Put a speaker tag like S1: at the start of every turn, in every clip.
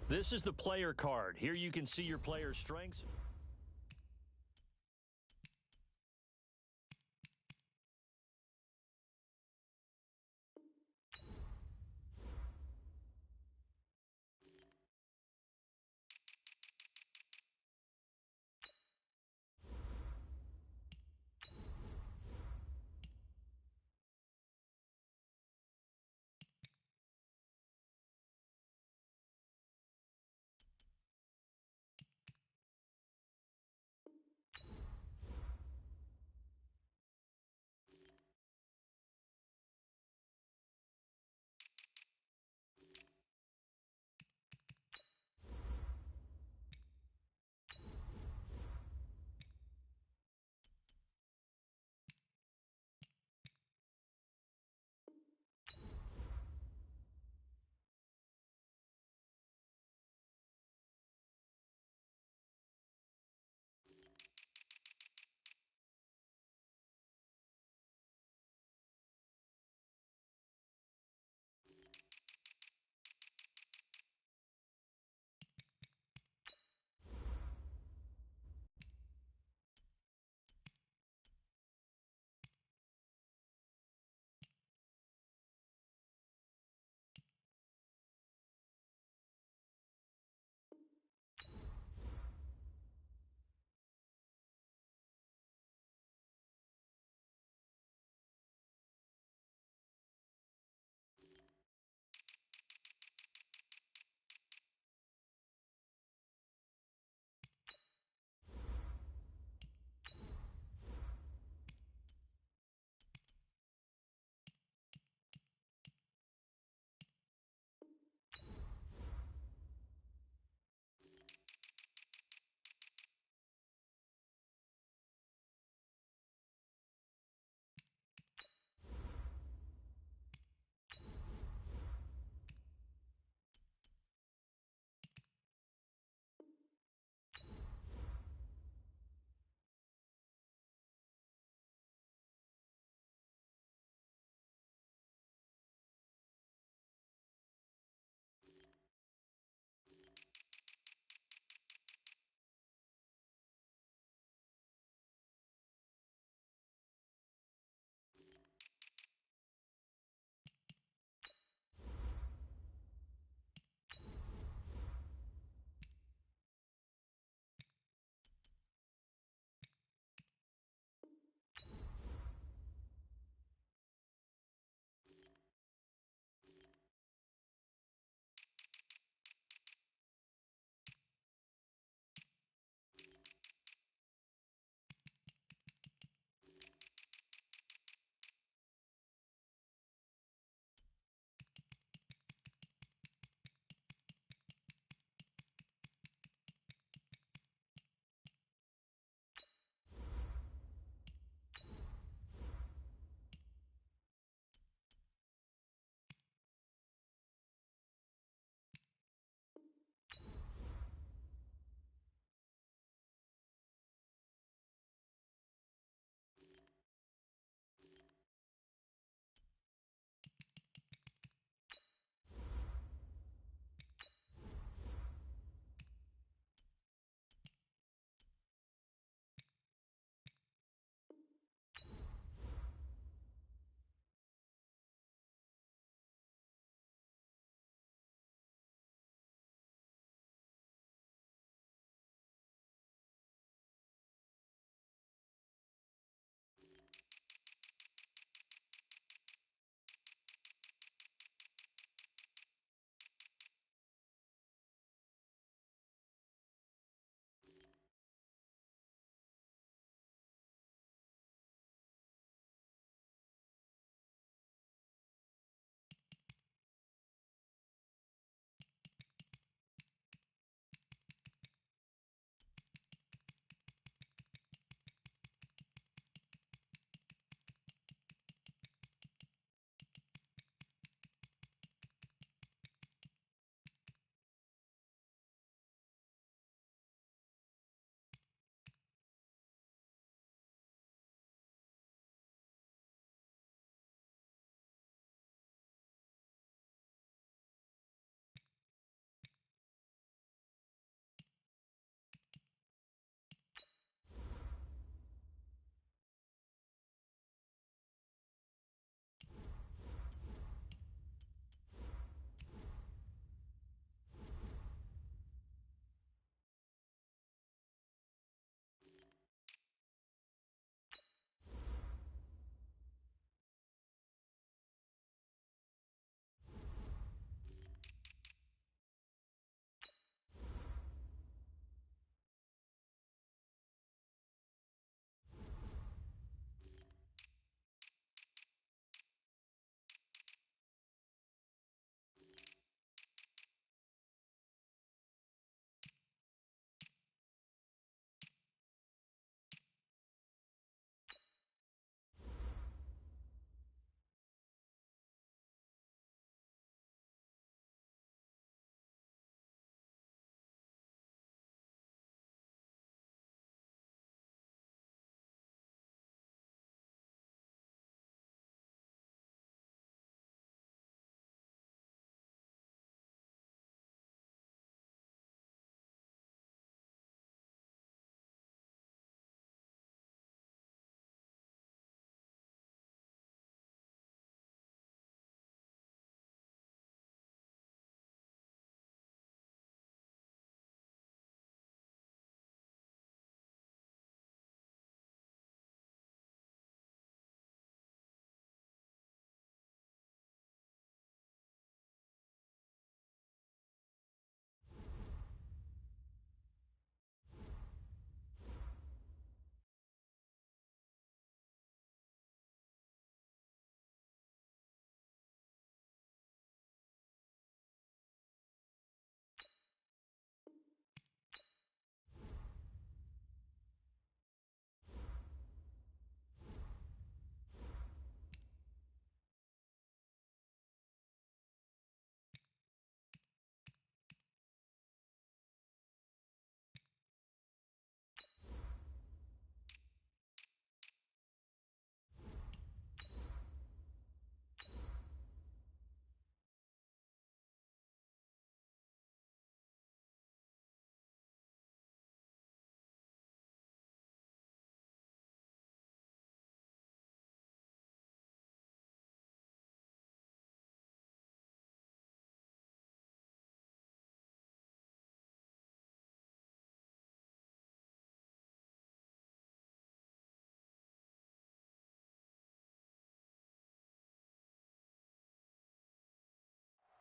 S1: This is the player card. Here you can see your player's strengths.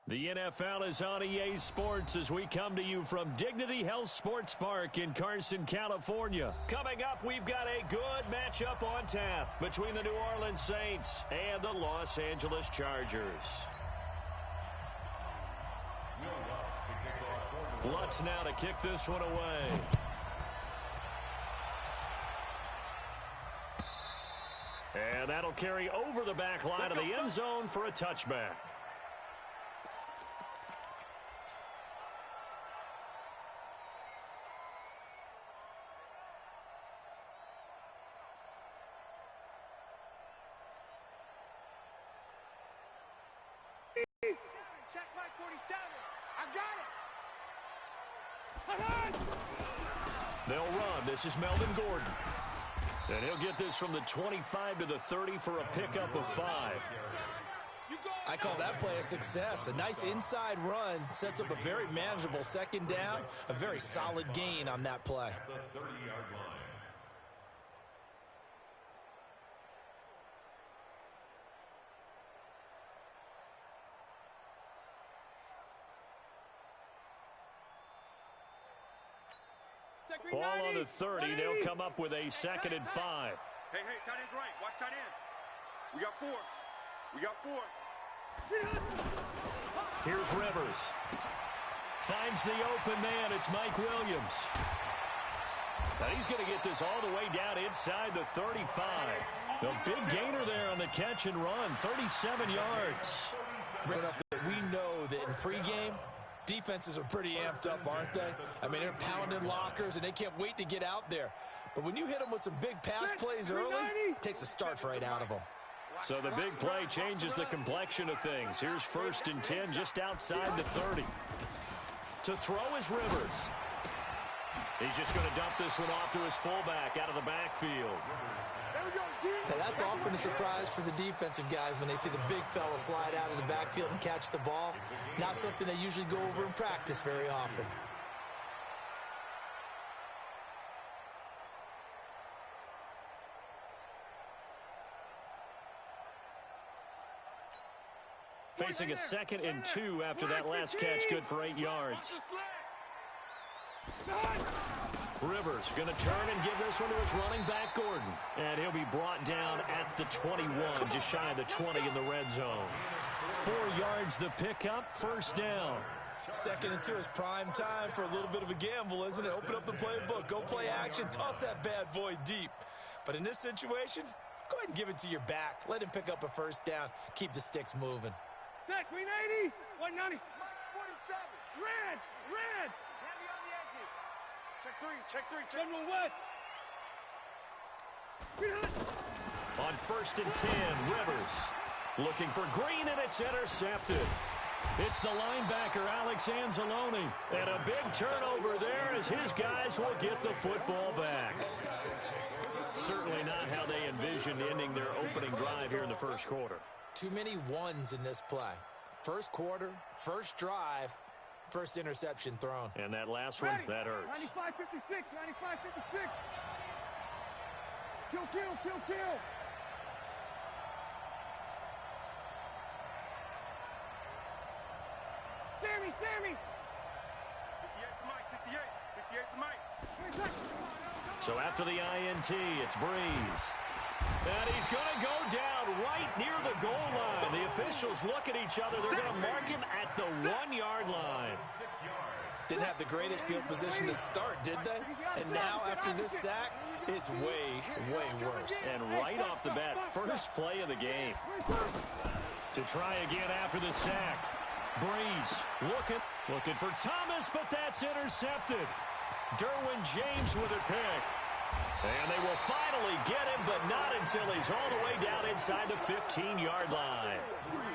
S1: The NFL is on EA Sports as we come to you from Dignity Health Sports Park in Carson, California. Coming up, we've got a good matchup on tap between the New Orleans Saints and the Los Angeles Chargers. Lutz now to kick this one away. And that'll carry over the back line of the end zone for a touchback.
S2: Check my 47. I got it.
S1: They'll run. This is Melvin Gordon. And he'll get this from the 25 to the 30 for a pickup of 5.
S3: I call that play a success. A nice inside run sets up a very manageable second down. A very solid gain on that play.
S4: The 30-yard line.
S1: Ball on the 30. They'll come up with a 2nd and 5.
S2: Hey, tight end's right. Watch tight end. We got 4.
S1: Here's Rivers. Finds the open man. It's Mike Williams. Now he's going to get this all the way down inside the 35. A big gainer there on the catch and run. 37 yards.
S3: We know that in pregame, defenses are pretty amped up, aren't they? I mean, they're pounding lockers, and they can't wait to get out there. But when you hit them with some big pass plays early, it takes the starch right out of them.
S1: So the big play changes the complexion of things. Here's 1st and 10 just outside the 30. To throw is Rivers. He's just going to dump this one off to his fullback out of the backfield.
S3: Now, that's often a surprise for the defensive guys when they see the big fella slide out of the backfield and catch the ball. Not something they usually go over in practice very often.
S1: Facing a 2nd and 2 after that last catch, good for 8 yards. Rivers going to turn and give this one to his running back, Gordon. And he'll be brought down at the 21, just shy of the 20 in the red zone. 4 yards the pickup, 1st down.
S3: 2nd and 2 is prime time for a little bit of a gamble, isn't it? Open up the playbook, go play action, toss that bad boy deep. But in this situation, go ahead and give it to your back. Let him pick up a 1st down, keep the sticks moving.
S2: Set, 390, 190. 47. Red. Heavy on the edges. Check 3. General West.
S1: On 1st and 10, Rivers looking for Green, and it's intercepted. It's the linebacker, Alex Anzalone. And a big turnover there as his guys will get the football back. Certainly not how they envisioned ending their opening drive here in the 1st quarter.
S3: Too many ones in this play. 1st quarter, 1st drive, 1st interception thrown.
S1: And that last one, that hurts.
S2: 95-56. Kill. Sammy. 58 to Mike. 58 to Mike.
S1: So after the INT, it's Breeze. And he's going to go down right near the goal line. The officials look at each other. They're going to mark him at the 1-yard line.
S3: Didn't have the greatest field position to start, did they? And now, after this sack, it's way worse.
S1: And right off the bat, first play of the game. To try again after the sack. Breeze looking for Thomas, but that's intercepted. Derwin James with a pick. And they will finally get him, but not until he's all the way down inside the 15-yard line.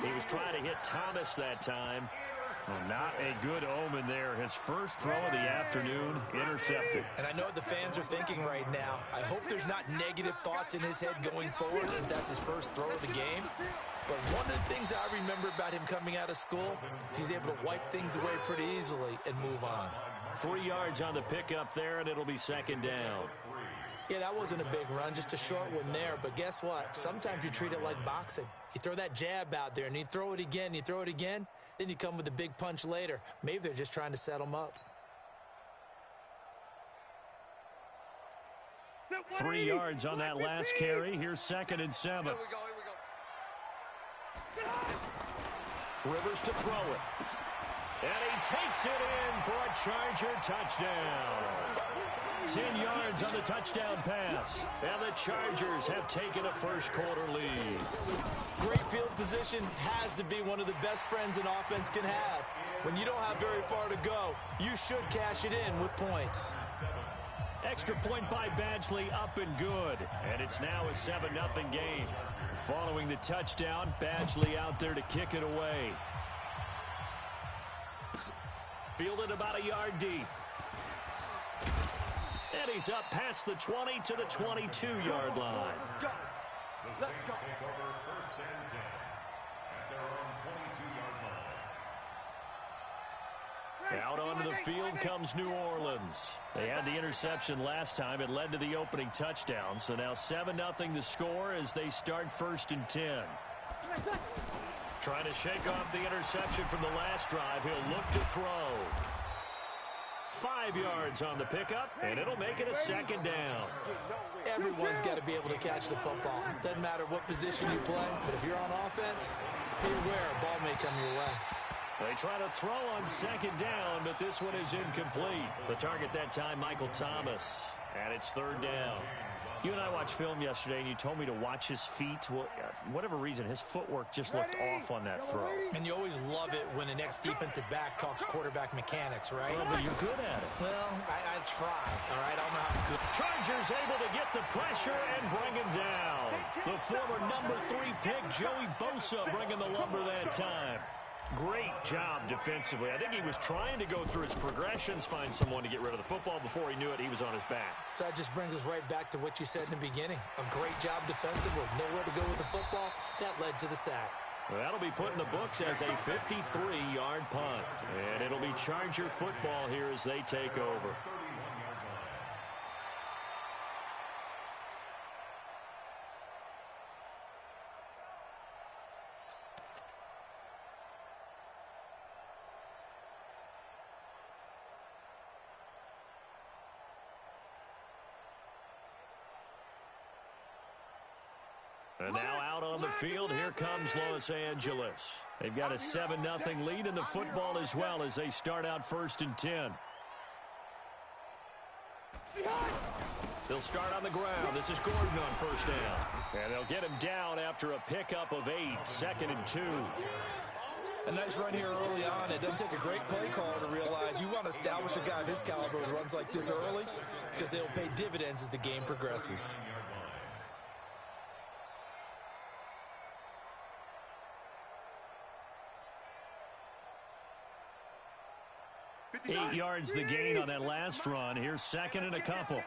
S1: He was trying to hit Thomas that time. Well, not a good omen there. His first throw of the afternoon, intercepted.
S3: And I know what the fans are thinking right now. I hope there's not negative thoughts in his head going forward since that's his first throw of the game. But one of the things I remember about him coming out of school is he's able to wipe things away pretty easily and move on.
S1: 3 yards on the pickup there, and it'll be 2nd down.
S3: Yeah, that wasn't a big run, just a short one there. But guess what? Sometimes you treat it like boxing. You throw that jab out there, and you throw it again, Then you come with a big punch later. Maybe they're just trying to set them up.
S1: 3 yards on that last carry. Here's 2nd and 7.
S2: Here we go.
S1: Rivers to throw it. And he takes it in for a Charger touchdown. 10 yards on the touchdown pass. And the Chargers have taken a first-quarter lead.
S3: Great field position has to be one of the best friends an offense can have. When you don't have very far to go, you should cash it in with points.
S1: Extra point by Badgley, up and good. And it's now a 7-0 game. Following the touchdown, Badgley out there to kick it away. Fielded about a yard deep. And he's up past the 20 to the 22-yard line.
S2: Let's go. Let's go.
S1: Out onto the field comes New Orleans. They had the interception last time. It led to the opening touchdown. So now 7-0 the score as they start 1st and 10. Trying to shake off the interception from the last drive. He'll look to throw. 5 yards on the pickup, and it'll make it a 2nd down.
S3: Everyone's got to be able to catch the football. Doesn't matter what position you play, but if you're on offense, be aware a ball may come your way.
S1: They try to throw on 2nd down, but this one is incomplete. The target that time, Michael Thomas, and it's 3rd down. You and I watched film yesterday, and you told me to watch his feet. Well, for whatever reason, his footwork just looked off on that throw.
S3: And you always love it when the next defensive back talks quarterback mechanics, right?
S1: Well, but you're good at it.
S3: Well, I try, all right? I don't know how good.
S1: Chargers able to get the pressure and bring him down. The former number 3 pick, Joey Bosa, bringing the lumber that time. Great job defensively. I think he was trying to go through his progressions, find someone to get rid of the football. Before he knew it, he was on his back.
S3: So that just brings us right back to what you said in the beginning. A great job defensive with nowhere to go with the football. That led to the sack.
S1: Well, that'll be put in the books as a 53-yard punt. And it'll be Charger football here as they take over. And now out on the field, here comes Los Angeles. They've got a 7-0 lead in the football as well as they start out 1st and 10. They'll start on the ground. This is Gordon on 1st down. And they'll get him down after a pickup of 8, 2nd and 2.
S3: A nice run here early on. It doesn't take a great play caller to realize you want to establish a guy of his caliber who runs like this early because they'll pay dividends as the game progresses.
S1: 8 yards the gain on that last run. Here's 2nd and a couple.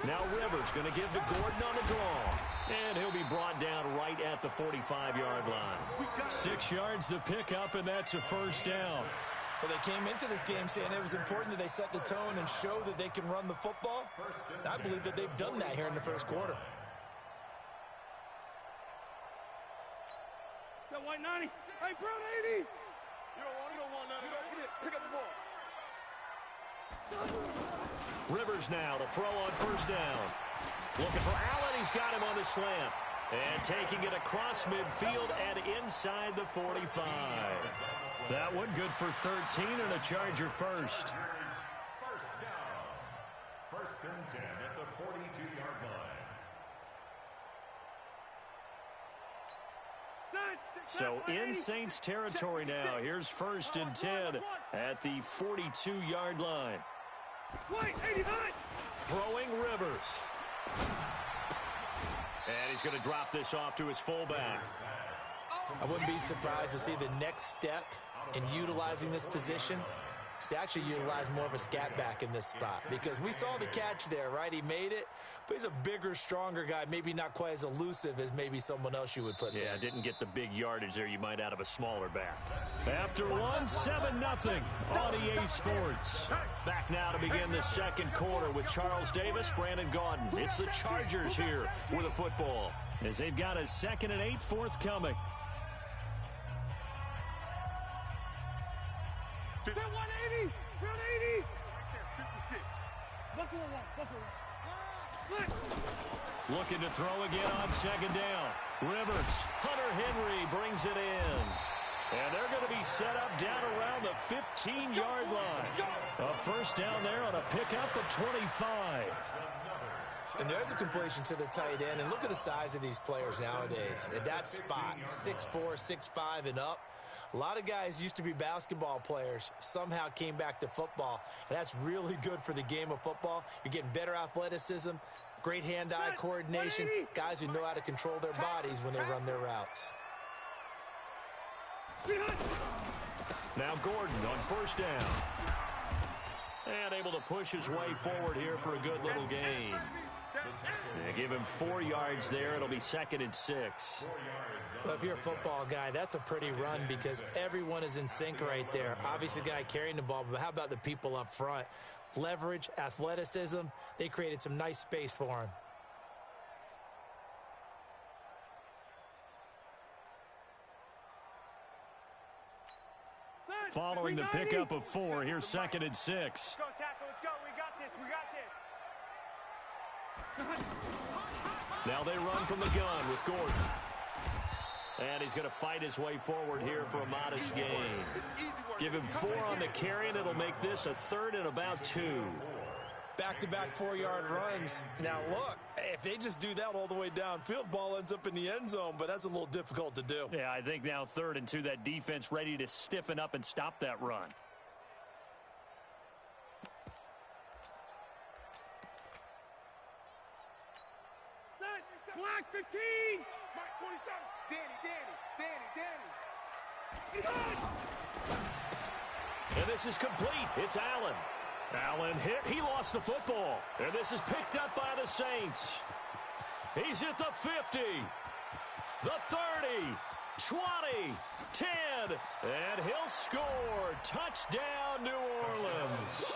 S1: Now Rivers going to give to Gordon on the draw. And he'll be brought down right at the 45-yard line. 6 yards the pickup, and that's a 1st down.
S3: Well, they came into this game saying it was important that they set the tone and show that they can run the football. I believe that they've done that here in the 1st quarter.
S2: That white 90. Hey, brown 80. You don't want none. Get it. Pick up the ball.
S1: Rivers now to throw on 1st down. Looking for Allen. He's got him on the slant. And taking it across midfield and inside the 45. That one good for 13 and a Charger 1st.
S4: 1st down. 1st and 10 at the 42-yard line.
S1: So in Saints territory now. Here's 1st and 10 at the 42-yard line. Throwing Rivers. And he's going to drop this off to his fullback.
S3: I wouldn't be surprised to see the next step in utilizing this position is to actually utilize more of a scat back in this spot. Because we saw the catch there, right? He made it, but he's a bigger, stronger guy. Maybe not quite as elusive as maybe someone else you would put there.
S1: Yeah, didn't get the big yardage there you might out of a smaller back. After one, 7-0 on EA Sports. Back now to begin the 2nd quarter with Charles Davis, Brandon Gaudin. It's the Chargers here with a football as they've got a 2nd and 8 forthcoming. Looking to throw again on second down. Rivers, Hunter Henry brings it in. And they're going to be set up down around the 15-yard line. A first down there on a pickup of 25.
S3: And there's a completion to the tight end. And look at the size of these players nowadays. At that spot, 6'4", 6'5", and up. A lot of guys used to be basketball players, somehow came back to football. And that's really good for the game of football. You're getting better athleticism, great hand-eye coordination, guys who know how to control their bodies when they run their routes.
S1: Now Gordon on first down. And able to push his way forward here for a good little gain. They give him 4 yards there. It'll be 2nd and 6.
S3: Well, if you're a football guy, that's a pretty run because everyone is in sync right there. Obviously, the guy carrying the ball, but how about the people up front? Leverage, athleticism, they created some nice space for him.
S1: Following the pickup of 4, here's 2nd and 6.
S2: Let's go, tackle. Let's go. We got this. We got this.
S1: Now they run from the gun with Gordon. And he's going to fight his way forward here for a modest gain. Give him 4 on the carry, and it'll make this a 3rd and about 2.
S3: Back-to-back 4-yard runs. Now, look, if they just do that all the way downfield, ball ends up in the end zone, but that's a little difficult to do.
S1: Yeah, I think now 3rd and 2, that defense ready to stiffen up and stop that run.
S2: Black 15. Mike 27. Danny.
S1: And this is complete. It's Allen. Allen hit. He lost the football. And this is picked up by the Saints. He's at the 50, the 30, 20, 10, and he'll score. Touchdown, New Orleans.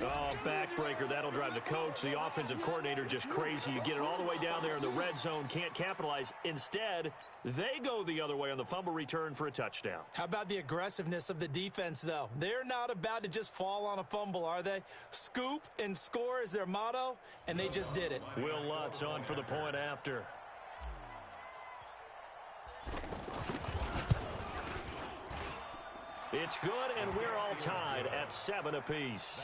S1: Oh, backbreaker. That'll drive the coach, the offensive coordinator, just crazy. You get it all the way down there in the red zone, can't capitalize. Instead, they go the other way on the fumble return for a touchdown.
S3: How about the aggressiveness of the defense, though? They're not about to just fall on a fumble, are they? Scoop and score is their motto, and they just did it.
S1: Will Lutz on for the point after. It's good, and we're all tied at 7 apiece.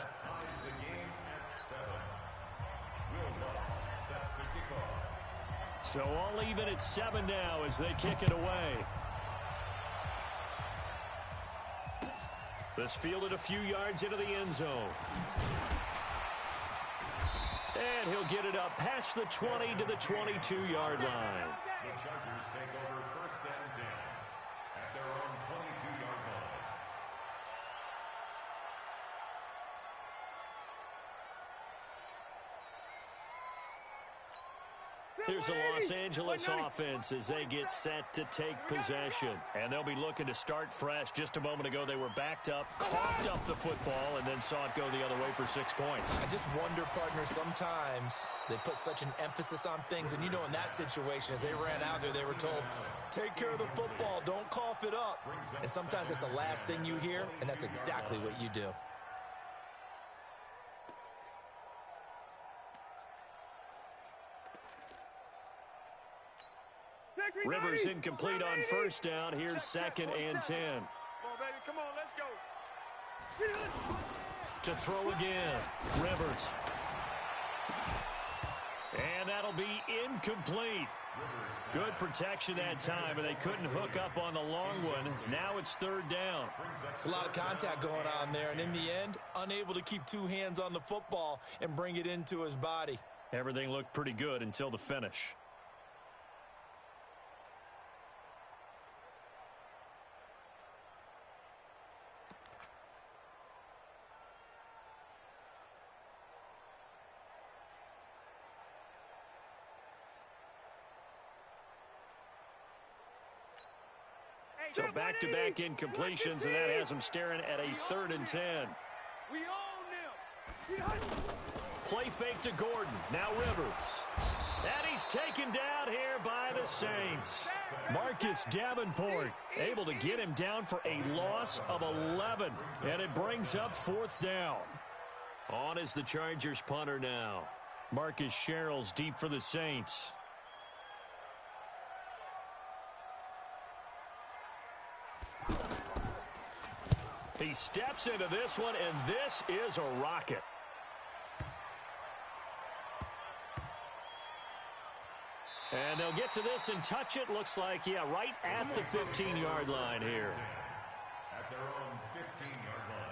S1: So all even at 7 now as they kick it away. This fielded a few yards into the end zone. And he'll get it up past the 20 to the 22-yard line.
S4: The Chargers take over 1st and 10 at their own 22-yard line.
S1: Here's the Los Angeles offense as they get set to take possession. And they'll be looking to start fresh. Just a moment ago, they were backed up, coughed up the football, and then saw it go the other way for 6 points.
S3: I just wonder, partner, sometimes they put such an emphasis on things. And, you know, in that situation, as they ran out there, they were told, take care of the football, don't cough it up. And sometimes that's the last thing you hear, and that's exactly what you do.
S1: Rivers incomplete on first down. Here's 2nd and 10.
S2: Come on, baby. Come on, let's go.
S1: To throw again. Rivers. And that'll be incomplete. Good protection that time, but they couldn't hook up on the long one. Now it's 3rd down.
S3: It's a lot of contact going on there, and in the end, unable to keep 2 hands on the football and bring it into his body.
S1: Everything looked pretty good until the finish. So back-to-back incompletions, and that has them staring at a 3rd and 10.
S2: We own them.
S1: Play fake to Gordon. Now Rivers. And he's taken down here by the Saints. Marcus Davenport able to get him down for a loss of 11. And it brings up 4th down. On is the Chargers punter now. Marcus Sherrill's deep for the Saints. He steps into this one, and this is a rocket. And they'll get to this and touch it. Looks like, yeah, right at the 15-yard line here.
S4: At their own 15-yard line.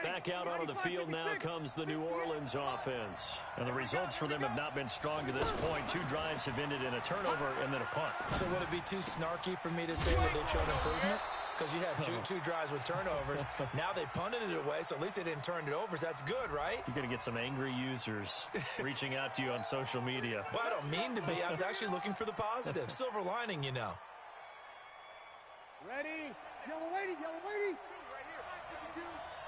S1: Back out onto the field now comes the New Orleans offense. And the results for them have not been strong to this point. 2 drives have ended in a turnover and then a punt.
S3: So would it be too snarky for me to say that they've shown improvement? Because you had two drives with turnovers. Now they punted it away, so at least they didn't turn it over. So that's good, right?
S1: You're going to get some angry users reaching out to you on social media.
S3: Well, I don't mean to be. I was actually looking for the positive. Silver lining, you know.
S2: Ready? Yellow lady, yellow lady. Right here.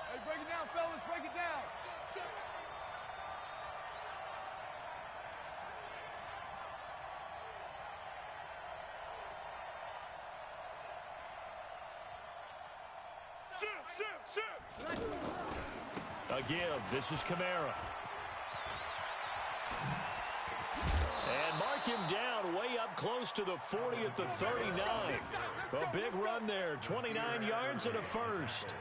S2: Hey, break it down, fellas. Break it down.
S1: A give. This is Kamara. And mark him down way up close to the 40 at the 39. A big run there. 29 yards and a first.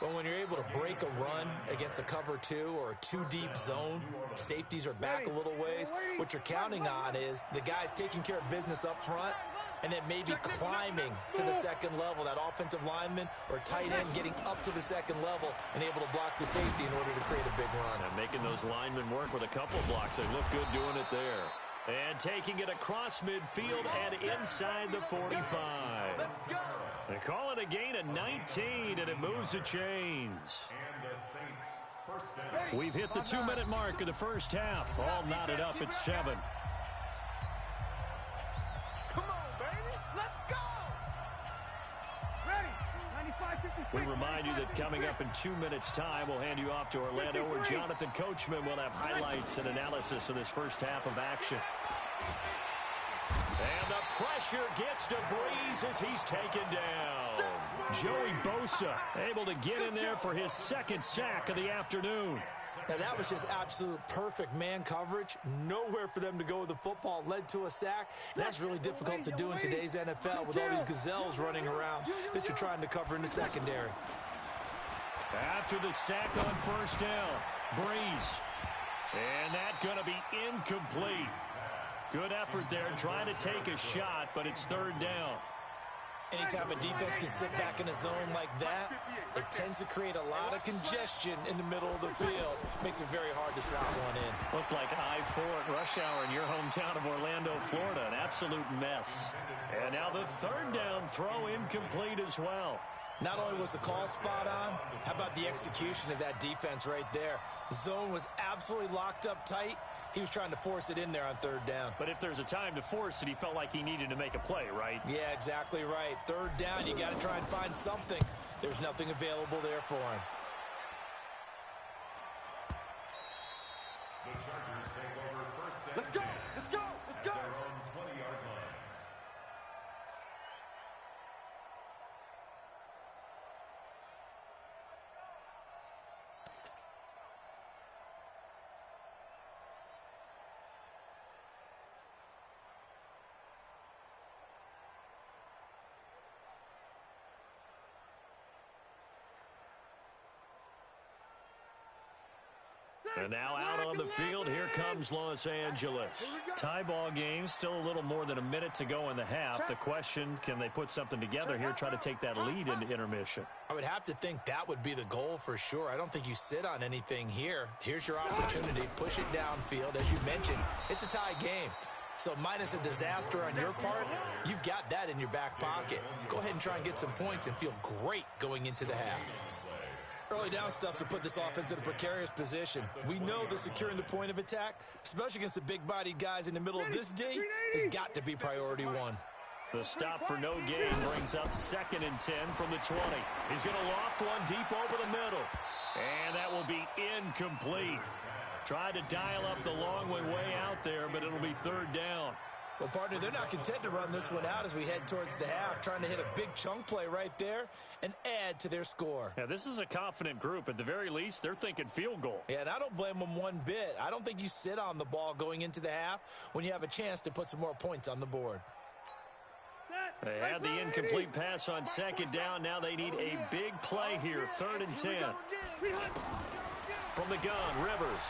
S3: But when you're able to break a run against a cover 2 or a 2-deep zone, safeties are back a little ways. What you're counting on is the guys taking care of business up front and then maybe climbing to the second level, that offensive lineman or tight end getting up to the second level and able to block the safety in order to create a big run.
S1: And making those linemen work with a couple of blocks. They look good doing it there. And taking it across midfield and inside the 45. They call it a gain of 19, and it moves the chains.
S4: And the Saints first down.
S1: We've hit the 2-minute mark of the first half. All knotted up at 7.
S2: Come on, baby. Let's go. Ready? 95-53.
S1: We remind you that coming up in 2 minutes' time, we'll hand you off to Orlando, where Jonathan Coachman will have highlights and analysis of this first half of action. And the pressure gets to Breeze as he's taken down. Joey Bosa able to get in there for his second sack of the afternoon.
S3: Now, that was just absolute perfect man coverage. Nowhere for them to go with the football. Led to a sack. And that's really difficult to do in today's NFL with all these gazelles running around that you're trying to cover in the secondary.
S1: After the sack on first down, Breeze. And that's going to be incomplete. Good effort there trying to take a shot, but it's third down.
S3: Anytime a defense can sit back in a zone like that, it tends to create a lot of congestion in the middle of the field. Makes it very hard to slot one in.
S1: Looked like I-4 at rush hour in your hometown of Orlando, Florida. An absolute mess. And now the third down throw incomplete as well.
S3: Not only was the call spot on, how about the execution of that defense right there? The zone was absolutely locked up tight. He was trying to force it in there on third down.
S1: But if there's a time to force it, he felt like he needed to make a play, right?
S3: Yeah, exactly right. Third down, you got to try and find something. There's nothing available there for him.
S4: The Chargers take over first down.
S2: Let's go. Let's go. Let's go.
S4: At their own 20-yard line.
S1: And now out on the field, here comes Los Angeles. Tie ball game, still a little more than a minute to go in the half. The question, can they put something together here, try to take that lead into intermission?
S3: I would have to think that would be the goal for sure. I don't think you sit on anything here. Here's your opportunity. Push it downfield. As you mentioned, it's a tie game. So minus a disaster on your part, you've got that in your back pocket. Go ahead and try and get some points and feel great going into the half. Early down stuff to put this offense in a precarious position. We know that securing the point of attack, especially against the big-bodied guys in the middle of this D, has got to be priority one.
S1: The stop for no gain brings up 2nd and 10 from the 20. He's going to loft one deep over the middle. And that will be incomplete. Tried to dial up the long way out there, but it'll be third down.
S3: Well, partner, they're not content to run this one out as we head towards the half, trying to hit a big chunk play right there and add to their score.
S1: Yeah, this is a confident group. At the very least, they're thinking field goal.
S3: Yeah, and I don't blame them one bit. I don't think you sit on the ball going into the half when you have a chance to put some more points on the board.
S1: They had the incomplete pass on second down. Now they need a big play here, 3rd and 10. From the gun, Rivers.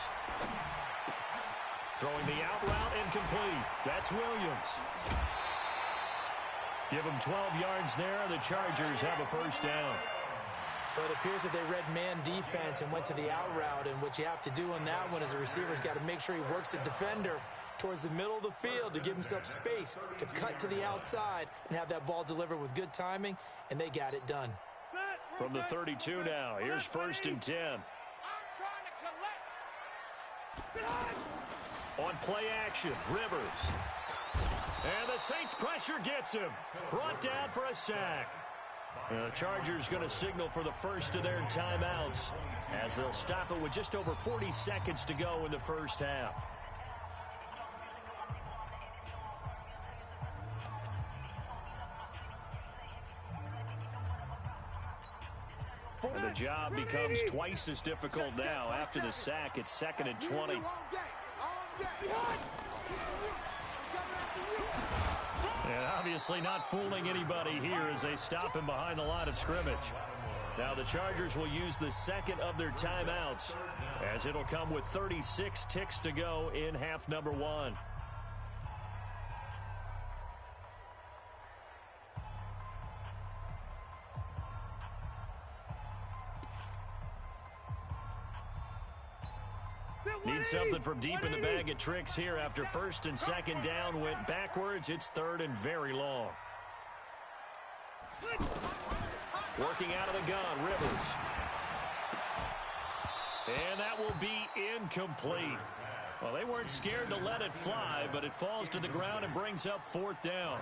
S1: Throwing the out route, incomplete. That's Williams. Give them 12 yards there. The Chargers have a first down.
S3: But it appears that they read man defense and went to the out route. And what you have to do on that one is the receiver's got to make sure he works the defender towards the middle of the field to give himself space to cut to the outside and have that ball delivered with good timing, and they got it done.
S1: From the 32 now, here's 1st and 10. On play action, Rivers. And the Saints pressure gets him. Brought down for a sack. The Chargers going to signal for the first of their timeouts as they'll stop it with just over 40 seconds to go in the first half. And the job becomes twice as difficult now. After the sack, it's 2nd and 20. And obviously not fooling anybody here as they stop him behind the line of scrimmage. Now the Chargers will use the second of their timeouts as it'll come with 36 ticks to go in half number 1. Need something from deep in the bag of tricks here after 1st and 2nd down went backwards. It's 3rd and very long. Working out of the gun, Rivers. And that will be incomplete. Well, they weren't scared to let it fly, but it falls to the ground and brings up 4th down.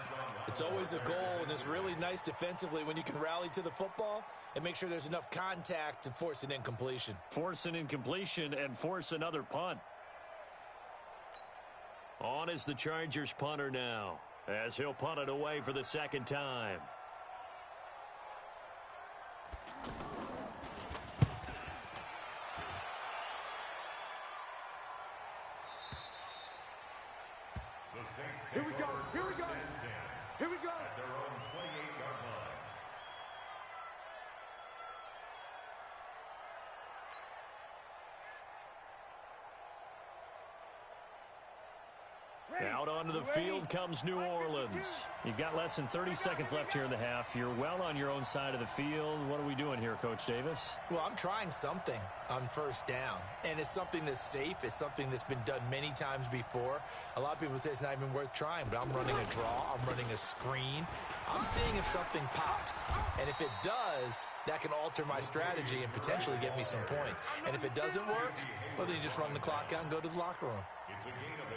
S3: It's always a goal, and it's really nice defensively when you can rally to the football and make sure there's enough contact to force an incompletion.
S1: Force an incompletion and force another punt. On is the Chargers punter now, as he'll punt it away for the 2nd time.
S2: Here we go. Here we go. Here we go.
S4: At their own 28-yard line.
S1: Out onto the field comes New Orleans. You've got less than 30 seconds left here in the half. You're well on your own side of the field. What are we doing here, Coach Davis?
S3: Well, I'm trying something on 1st down, and it's something that's safe. It's something that's been done many times before. A lot of people say it's not even worth trying, but I'm running a draw. I'm running a screen. I'm seeing if something pops, and if it does, that can alter my strategy and potentially get me some points. And if it doesn't work, well, then you just run the clock out and go to the locker room.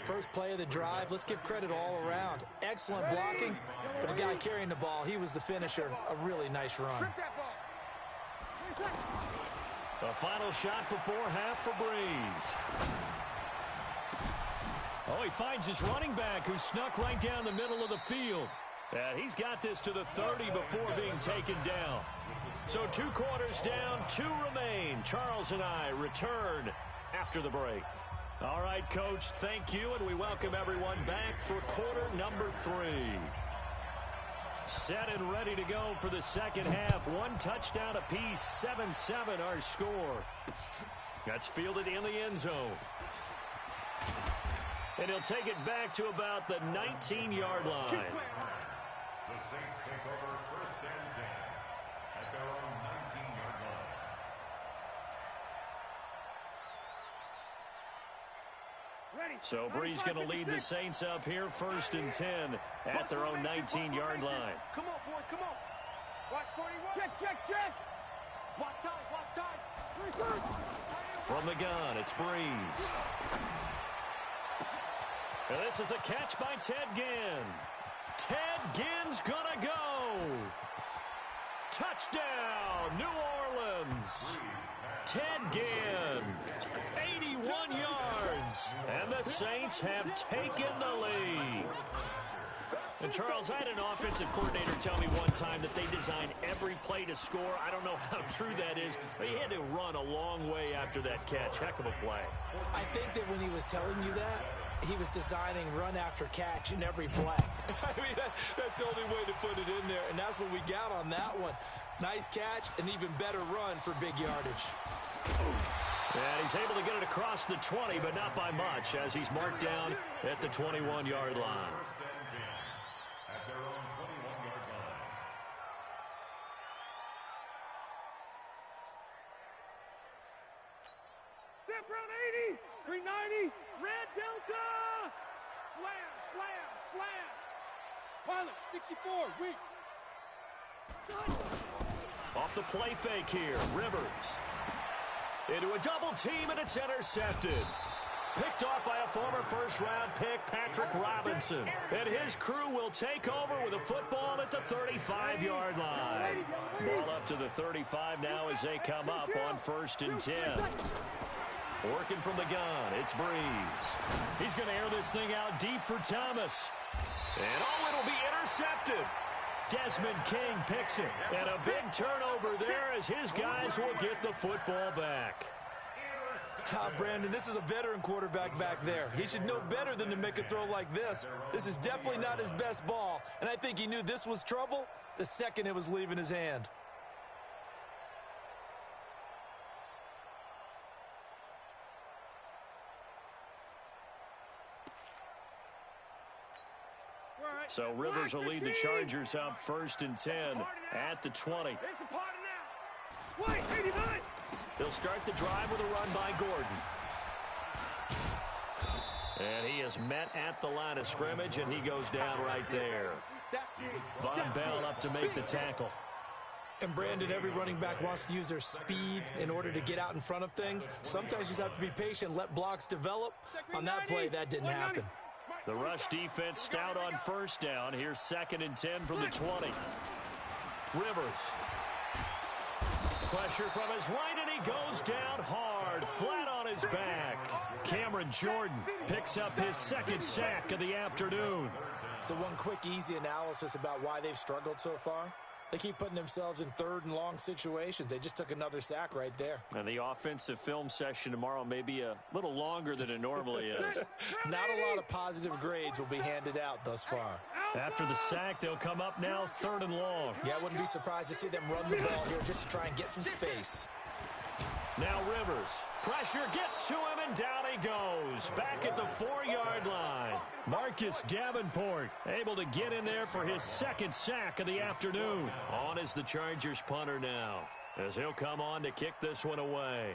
S3: First play of the drive, let's give credit all around. Excellent blocking, but the guy carrying the ball, he was the finisher. A really nice run.
S1: The final shot before half for Breeze. Oh, he finds his running back who snuck right down the middle of the field. And he's got this to the 30 before being taken down. So 2 quarters down, 2 remain. Charles and I return after the break. All right, Coach, thank you, and we welcome everyone back for quarter number 3. Set and ready to go for the 2nd half. 1 touchdown apiece, 7-7 our score. That's fielded in the end zone. And he'll take it back to about the 19-yard line.
S4: The Saints take over 1st and 10 at their own 19-yard line.
S1: So Breeze going to lead the Saints up here, 1st and 10 at their own 19-yard line.
S2: Come on, boys, come on. Watch 41. Check. Watch time.
S1: From the gun, it's Breeze. And this is a catch by Ted Ginn. Ted Ginn's gonna go. Touchdown, New Orleans. Ted Ginn. 81 yards. And the Saints have taken the lead. And, Charles, I had an offensive coordinator tell me one time that they designed every play to score. I don't know how true that is, but he had to run a long way after that catch. Heck of a play.
S3: I think that when he was telling you that, he was designing run after catch in every play. I mean, that's the only way to put it in there, and that's what we got on that one. Nice catch, an even better run for big yardage.
S1: And he's able to get it across the 20, but not by much, as he's marked down at the 21-yard line.
S4: At their own 21-yard line.
S2: Step round 80, 390, red delta. Slam, slam, slam. Pilot, 64, weak.
S1: Off the play fake here, Rivers. Into a double team, and it's intercepted. Picked off by a former first-round pick, Patrick Robinson. And his crew will take over with a football at the 35-yard line. Ball up to the 35 now as they come up on 1st and 10. Working from the gun, it's Breeze. He's going to air this thing out deep for Thomas. And it'll be intercepted. Desmond King picks it. And a big turnover there as his guys will get the football back.
S3: Brandon, this is a veteran quarterback back there. He should know better than to make a throw like this. This is definitely not his best ball, and I think he knew this was trouble the second it was leaving his hand.
S1: So Rivers will lead the Chargers up 1st and 10 at the 20.
S2: It's a party now. Wait, 89.
S1: They'll start the drive with a run by Gordon. And he is met at the line of scrimmage, and he goes down right there. Von Bell up to make the tackle.
S3: And, Brandon, every running back wants to use their speed in order to get out in front of things. Sometimes you just have to be patient, let blocks develop. On that play, that didn't happen.
S1: The rush defense stout on 1st down. Here's 2nd and 10 from the 20. Rivers. Pressure from his right, and he goes down hard, flat on his back. Cameron Jordan picks up his 2nd sack of the afternoon.
S3: So one quick, easy analysis about why they've struggled so far. They keep putting themselves in 3rd and long situations. They just took another sack right there.
S1: And the offensive film session tomorrow may be a little longer than it normally is.
S3: Not a lot of positive grades will be handed out thus far.
S1: After the sack, they'll come up now 3rd and long.
S3: Yeah, I wouldn't be surprised to see them run the ball here just to try and get some space.
S1: Now Rivers. Pressure gets to him, and down he goes. Back at the 4-yard line. Marcus Davenport able to get in there for his 2nd sack of the afternoon. On is the Chargers punter now, as he'll come on to kick this one away.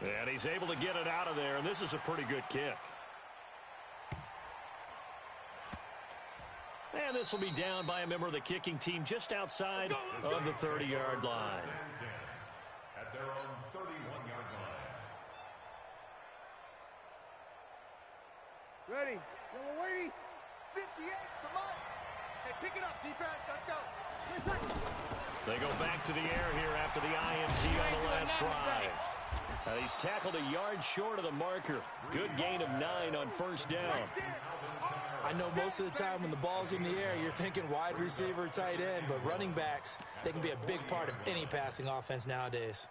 S1: And he's able to get it out of there, and this is a pretty good kick. And this will be down by a member of the kicking team just outside of the 30-yard line.
S4: At their own 31-yard line.
S2: Ready. Yellow 80. 58. Come on. Hey, pick it up, defense. Let's go.
S1: They go back to the air here after the IMT on the last drive. He's tackled a yard short of the marker. Good gain of 9 on 1st down.
S3: I know most of the time when the ball's in the air, you're thinking wide receiver, tight end, but running backs, they can be a big part of any passing offense nowadays.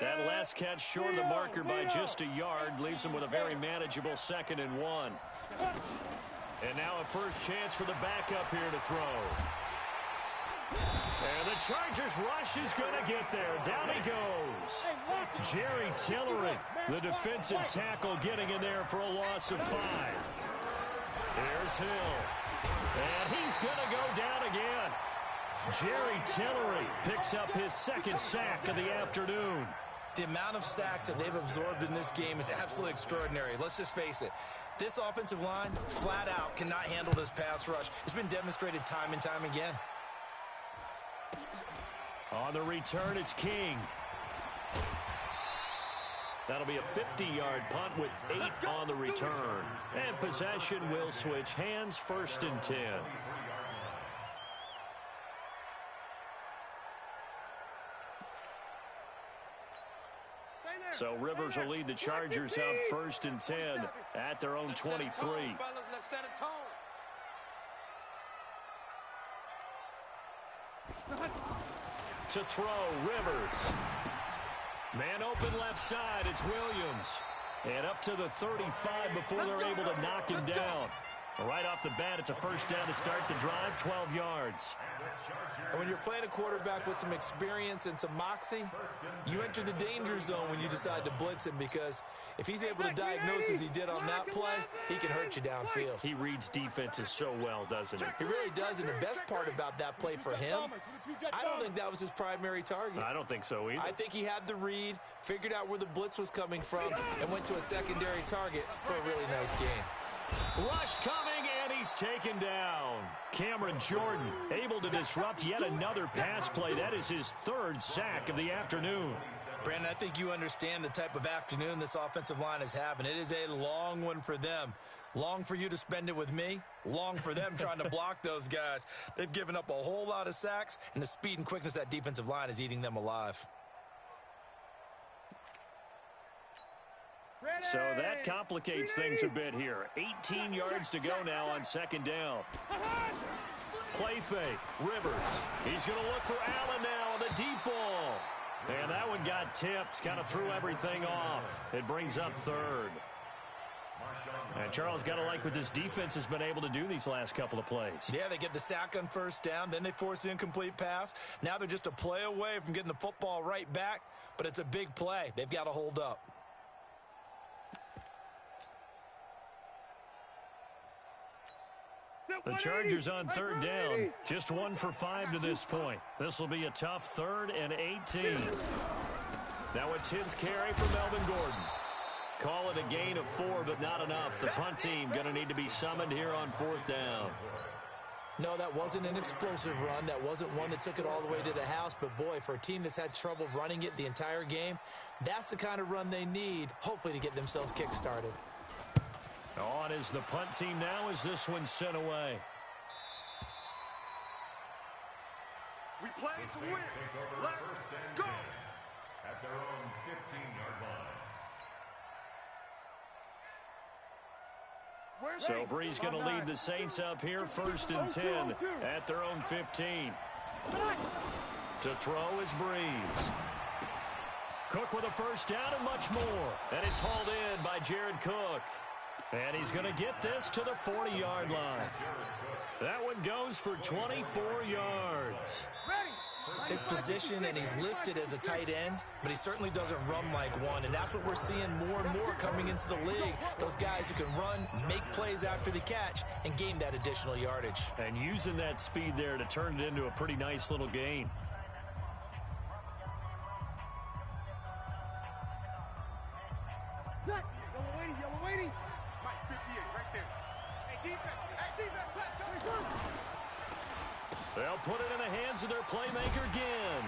S1: That last catch short of the marker by just a yard leaves him with a very manageable 2nd and 1. And now a first chance for the backup here to throw. And the Chargers rush is going to get there. Down he goes. Jerry Tillery, the defensive tackle, getting in there for a loss of 5. Here's Hill. And he's going to go down again. Jerry Tillery picks up his 2nd sack of the afternoon.
S3: The amount of sacks that they've absorbed in this game is absolutely extraordinary. Let's just face it. This offensive line, flat out, cannot handle this pass rush. It's been demonstrated time and time again.
S1: On the return, it's King. That'll be a 50-yard punt with 8 on the return. And possession will switch hands, 1st and 10. So Rivers will lead the Chargers up 1st and 10 at their own 23. To throw, Rivers. Man open left side, it's Williams. And up to the 35 before they're able to knock him down. Right off the bat, it's a 1st down to start the drive, 12 yards.
S3: And when you're playing a quarterback with some experience and some moxie, you enter the danger zone when you decide to blitz him, because if he's able to diagnose as he did on that play, he can hurt you downfield.
S1: He reads defenses so well, doesn't he?
S3: He really does, and the best part about that play for him, I don't think that was his primary target.
S1: I don't think so either.
S3: I think he had the read, figured out where the blitz was coming from, and went to a secondary target for a really nice game.
S1: Rush coming, and he's taken down. Cameron Jordan able to disrupt yet another pass play. That is his 3rd sack of the afternoon.
S3: Brandon, I think you understand the type of afternoon this offensive line is having. It is a long one for them. Long for you to spend it with me. Long for them trying to block those guys. They've given up a whole lot of sacks, and the speed and quickness of that defensive line is eating them alive.
S1: So that complicates things a bit here. 18 yards to go now on 2nd down. Play fake. Rivers. He's going to look for Allen now on the deep ball. And that one got tipped. Kind of threw everything off. It brings up 3rd. And Charles, got to like what this defense has been able to do these last couple of plays.
S3: Yeah, they get the sack on 1st down. Then they force the incomplete pass. Now they're just a play away from getting the football right back. But it's a big play. They've got to hold up.
S1: The Chargers on 3rd down. Just 1 for 5 to this point. This will be a tough 3rd and 18. Now a 10th carry for Melvin Gordon. Call it a gain of 4, but not enough. The punt team going to need to be summoned here on 4th down.
S3: No, that wasn't an explosive run. That wasn't one that took it all the way to the house. But, boy, for a team that's had trouble running it the entire game, that's the kind of run they need, hopefully, to get themselves kick-started.
S1: On is the punt team now as this one's sent away.
S2: We play to win. Let's go.
S4: At their own 15-yard line.
S1: So Brees going to lead the Saints up here 1st and 10 at their own 15. To throw is Brees. Cook with a 1st down and much more. And it's hauled in by Jared Cook. And he's going to get this to the 40-yard line. That one goes for 24 yards.
S3: His position, and he's listed as a tight end, but he certainly doesn't run like one, and that's what we're seeing more and more coming into the league. Those guys who can run, make plays after the catch, and gain that additional yardage.
S1: And using that speed there to turn it into a pretty nice little gain.
S2: Yellow waiting. Mike, 58, right there. Hey, defense, pass.
S1: They'll put it in the hands of their playmaker again.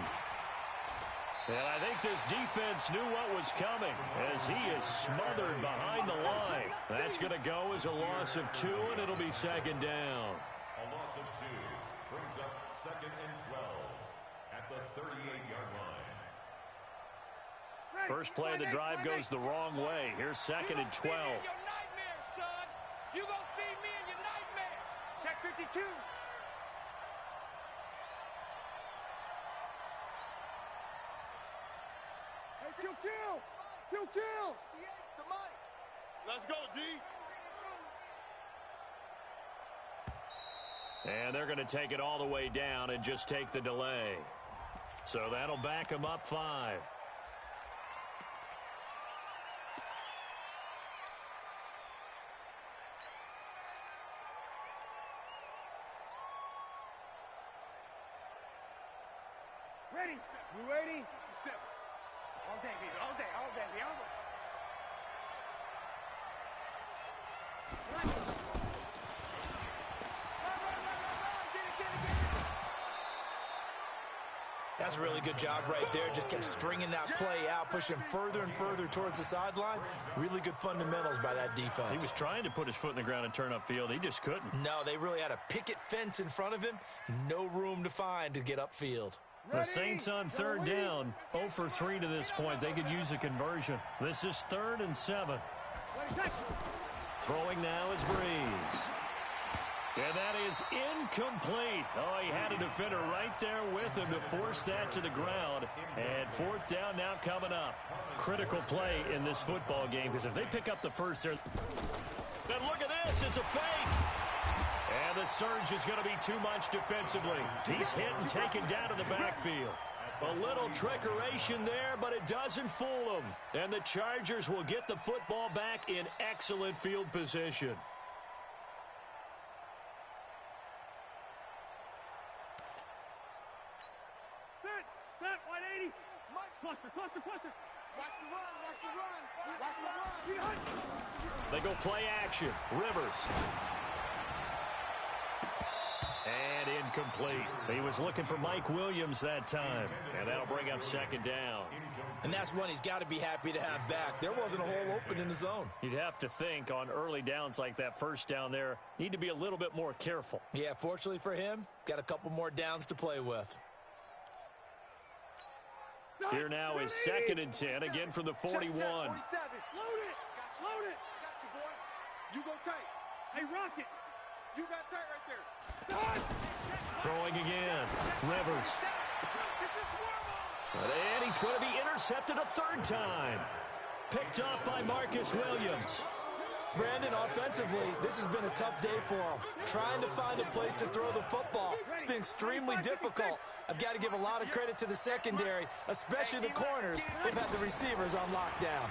S1: And I think this defense knew what was coming as he is smothered behind the line. That's going to go as a loss of 2, and it'll be 2nd down.
S4: A loss of 2 brings up 2nd and 12 at the 38-yard line.
S1: First play of the drive goes the wrong way. Here's 2nd and 12.
S2: Your nightmare, son. You gonna see me in your nightmare. Check 52. Hey, kill. The mic. Let's go, D.
S1: And they're going to take it all the way down and just take the delay. So that'll back them up 5.
S2: Ready. You ready? 7. All day, baby. All day. Run. Get it.
S3: That's a really good job right there. Just kept stringing that play out, pushing further and further towards the sideline. Really good fundamentals by that defense.
S1: He was trying to put his foot in the ground and turn upfield. He just couldn't.
S3: No, they really had a picket fence in front of him. No room to find to get upfield.
S1: The Saints on third down, 0 for 3 to this point. They could use a conversion. This is 3rd and 7. Throwing now is Breeze. And that is incomplete. Oh, he had a defender right there with him to force that to the ground. And 4th down now coming up. Critical play in this football game, because if they pick up the first there. Then look at this. It's a fake. And the surge is going to be too much defensively. He's hit and taken down to the backfield. A little trickeration there, but it doesn't fool them. And the Chargers will get the football back in excellent field position.
S2: Set, 180. Cluster. Watch the run.
S1: They go play action. Rivers. And incomplete. He was looking for Mike Williams that time. And that'll bring up 2nd down.
S3: And that's one he's got to be happy to have back. There wasn't a hole open in the zone.
S1: You'd have to think on early downs like that, 1st down there, need to be a little bit more careful.
S3: Yeah, fortunately for him, got a couple more downs to play with.
S1: Here now is 2nd and 10, again from the 41.
S2: Load it. Got you, boy. You go tight. Hey, Rocket. You got tight right there.
S1: Throwing again. Rivers. And he's going to be intercepted a 3rd time. Picked up by Marcus Williams.
S3: Brandon, offensively, this has been a tough day for him. Trying to find a place to throw the football. It's been extremely difficult. I've got to give a lot of credit to the secondary, especially the corners. They've had the receivers on lockdown.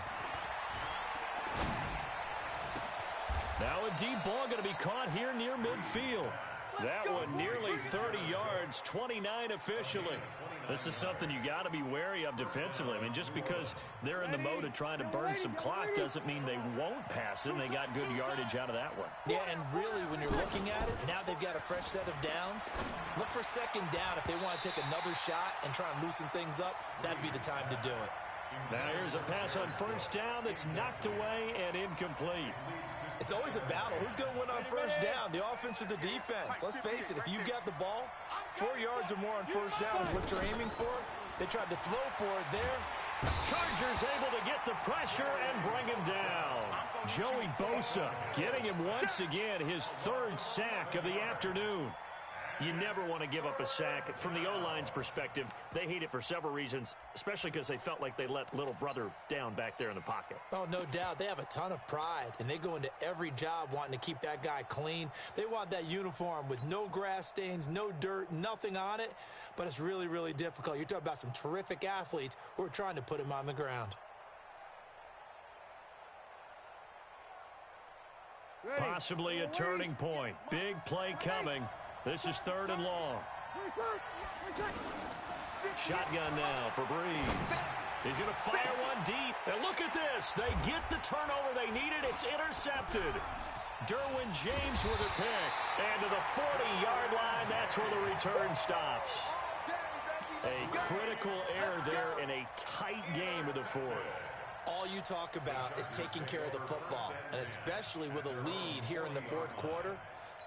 S1: Now a deep ball going to be caught here near midfield. That one nearly 30 yards, 29 officially. This is something you got to be wary of defensively. I mean, just because they're in the mode of trying to burn some clock doesn't mean they won't pass it, and they got good yardage out of that one.
S3: Yeah, and really, when you're looking at it, now they've got a fresh set of downs. Look for 2nd down if they want to take another shot and try and loosen things up. That'd be the time to do it.
S1: Now here's a pass on 1st down that's knocked away and incomplete.
S3: It's always a battle. Who's going to win on 1st down, the offense or the defense? Let's face it, if you've got the ball, 4 yards or more on 1st down is what you're aiming for. They tried to throw for it there.
S1: Chargers able to get the pressure and bring him down. Joey Bosa getting him once again, his 3rd sack of the afternoon. You never want to give up a sack. From the O-line's perspective, they hate it for several reasons, especially because they felt like they let little brother down back there in the pocket.
S3: Oh, no doubt. They have a ton of pride, and they go into every job wanting to keep that guy clean. They want that uniform with no grass stains, no dirt, nothing on it, but it's really, really difficult. You're talking about some terrific athletes who are trying to put him on the ground.
S1: Possibly a turning point. Big play coming. This is 3rd and long. Shotgun now for Breeze. He's going to fire one deep. And look at this. They get the turnover they needed. It's intercepted. Derwin James with a pick. And to the 40-yard line, that's where the return stops. A critical error there in a tight game of the 4th.
S3: All you talk about is taking care of the football, and especially with a lead here in the 4th quarter.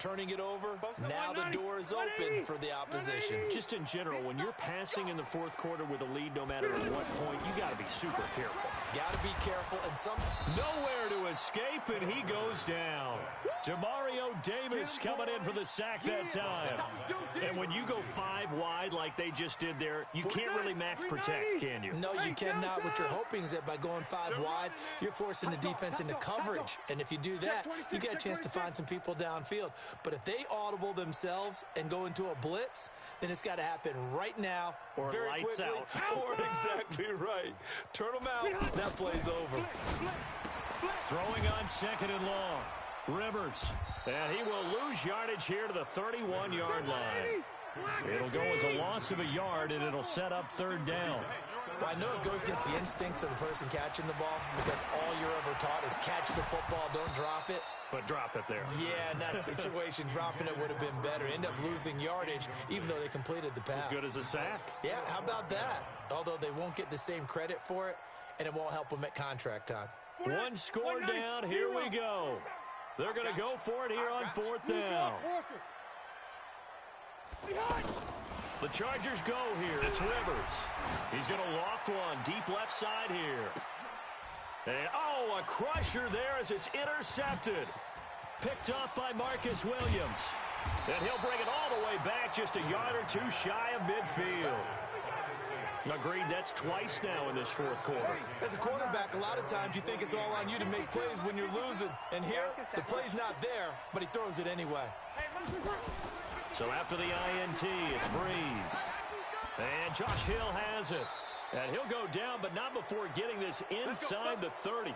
S3: Turning it over, now the door is open for the opposition.
S1: Just in general, when you're passing in the 4th quarter with a lead, no matter at what point, you got to be super careful.
S3: Got to be careful, and
S1: nowhere to escape, and he goes down. Demario Davis coming in for the sack that time. And when you go 5 wide like they just did there, you can't really max protect, can you?
S3: No, you cannot. What you're hoping is that by going 5 wide, you're forcing the defense into coverage. And if you do that, you get a chance to find some people downfield. But if they audible themselves and go into a blitz, then it's got to happen right now,
S1: or
S3: very
S1: lights
S3: quickly,
S1: out.
S3: Or exactly right. Turn them out. That play's over.
S1: Throwing on 2nd and long. Rivers. And he will lose yardage here to the 31-yard line. It'll go as a loss of a yard, and it'll set up 3rd down.
S3: Well, I know it goes against the instincts of the person catching the ball because all you're ever taught is catch the football, don't drop it.
S1: But drop it there.
S3: Yeah, in that situation, dropping it would have been better. End up losing yardage, even though they completed the pass.
S1: As good as a sack.
S3: Yeah, how about that? Although they won't get the same credit for it, and it won't help them at contract time.
S1: One score down. Here we go. They're going to go for it here on 4th down. The Chargers go here. It's Rivers. He's going to loft one deep left side here. And, oh, a crusher there as it's intercepted. Picked up by Marcus Williams. And he'll bring it all the way back just a yard or two shy of midfield. Agreed, that's twice now in this 4th quarter.
S3: As a quarterback, a lot of times you think it's all on you to make plays when you're losing. And here, the play's not there, but he throws it anyway.
S1: So after the INT, it's Breeze. And Josh Hill has it. And he'll go down, but not before getting this inside the 30.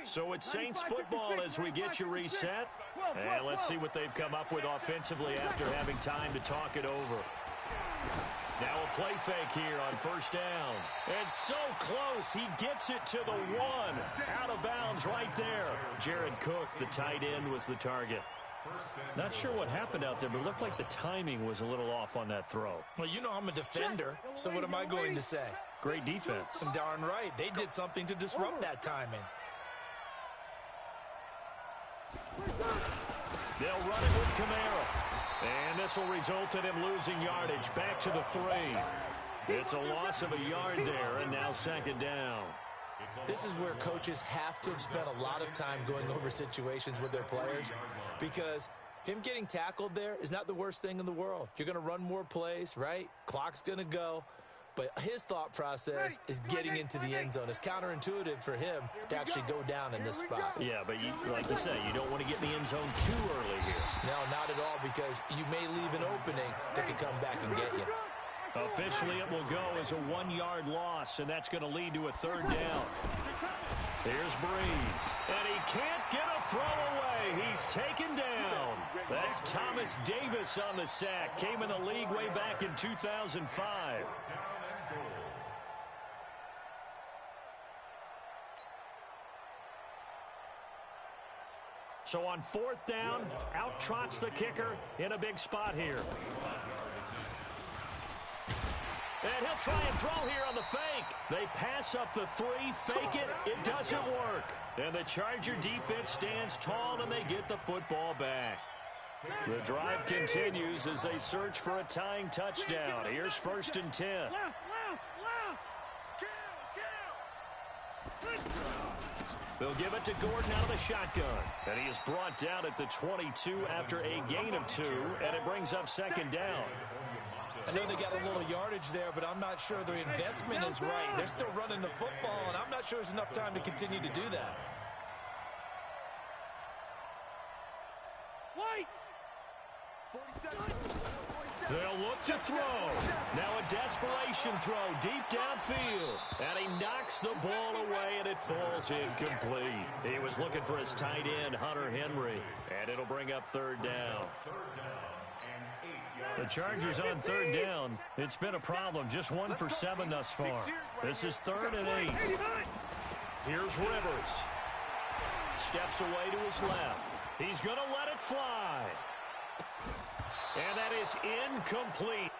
S1: So it's Saints football as we get you reset. And let's see what they've come up with offensively after having time to talk it over. Now a play fake here on 1st down. And so close, he gets it to the 1. Out of bounds right there. Jared Cook, the tight end, was the target. Not sure what happened out there, but it looked like the timing was a little off on that throw.
S3: Well, you know I'm a defender, so what am I going to say?
S1: Great defense.
S3: Darn right. They did something to disrupt that timing.
S1: They'll run it with Kamara. And this will result in him losing yardage back to the 3. It's a loss of a yard there, and now 2nd down.
S3: This is where coaches have to have spent a lot of time going over situations with their players because him getting tackled there is not the worst thing in the world. You're going to run more plays, right? Clock's going to go. But his thought process is getting into the end zone. It's counterintuitive for him to actually go down in this spot.
S1: Yeah, but like you say, you don't want to get in the end zone too early here.
S3: No, not at all, because you may leave an opening that could come back and get you.
S1: Officially, it will go as a 1-yard loss, and that's going to lead to a 3rd down. Here's Breeze, and he can't get a throw away. He's taken down. That's Thomas Davis on the sack. Came in the league way back in 2005. So on 4th down, out trots the kicker in a big spot here. And he'll try and throw here on the fake. They pass up the 3, fake it. It doesn't work. And the Charger defense stands tall, and they get the football back. The drive continues as they search for a tying touchdown. Here's 1st and 10. They'll give it to Gordon out of the shotgun. And he is brought down at the 22 after a gain of 2, and it brings up 2nd down.
S3: I know they got a little yardage there, but I'm not sure their investment is right. They're still running the football, and I'm not sure there's enough time to continue to do that.
S1: They'll look to throw. Now a desperation throw deep downfield. And he knocks the ball away, and it falls incomplete. He was looking for his tight end, Hunter Henry. And it'll bring up 3rd down. The Chargers on 3rd down. It's been a problem. Just 1 for 7 thus far. This is 3rd and 8. Here's Rivers. Steps away to his left. He's going to let it fly. And that is incomplete.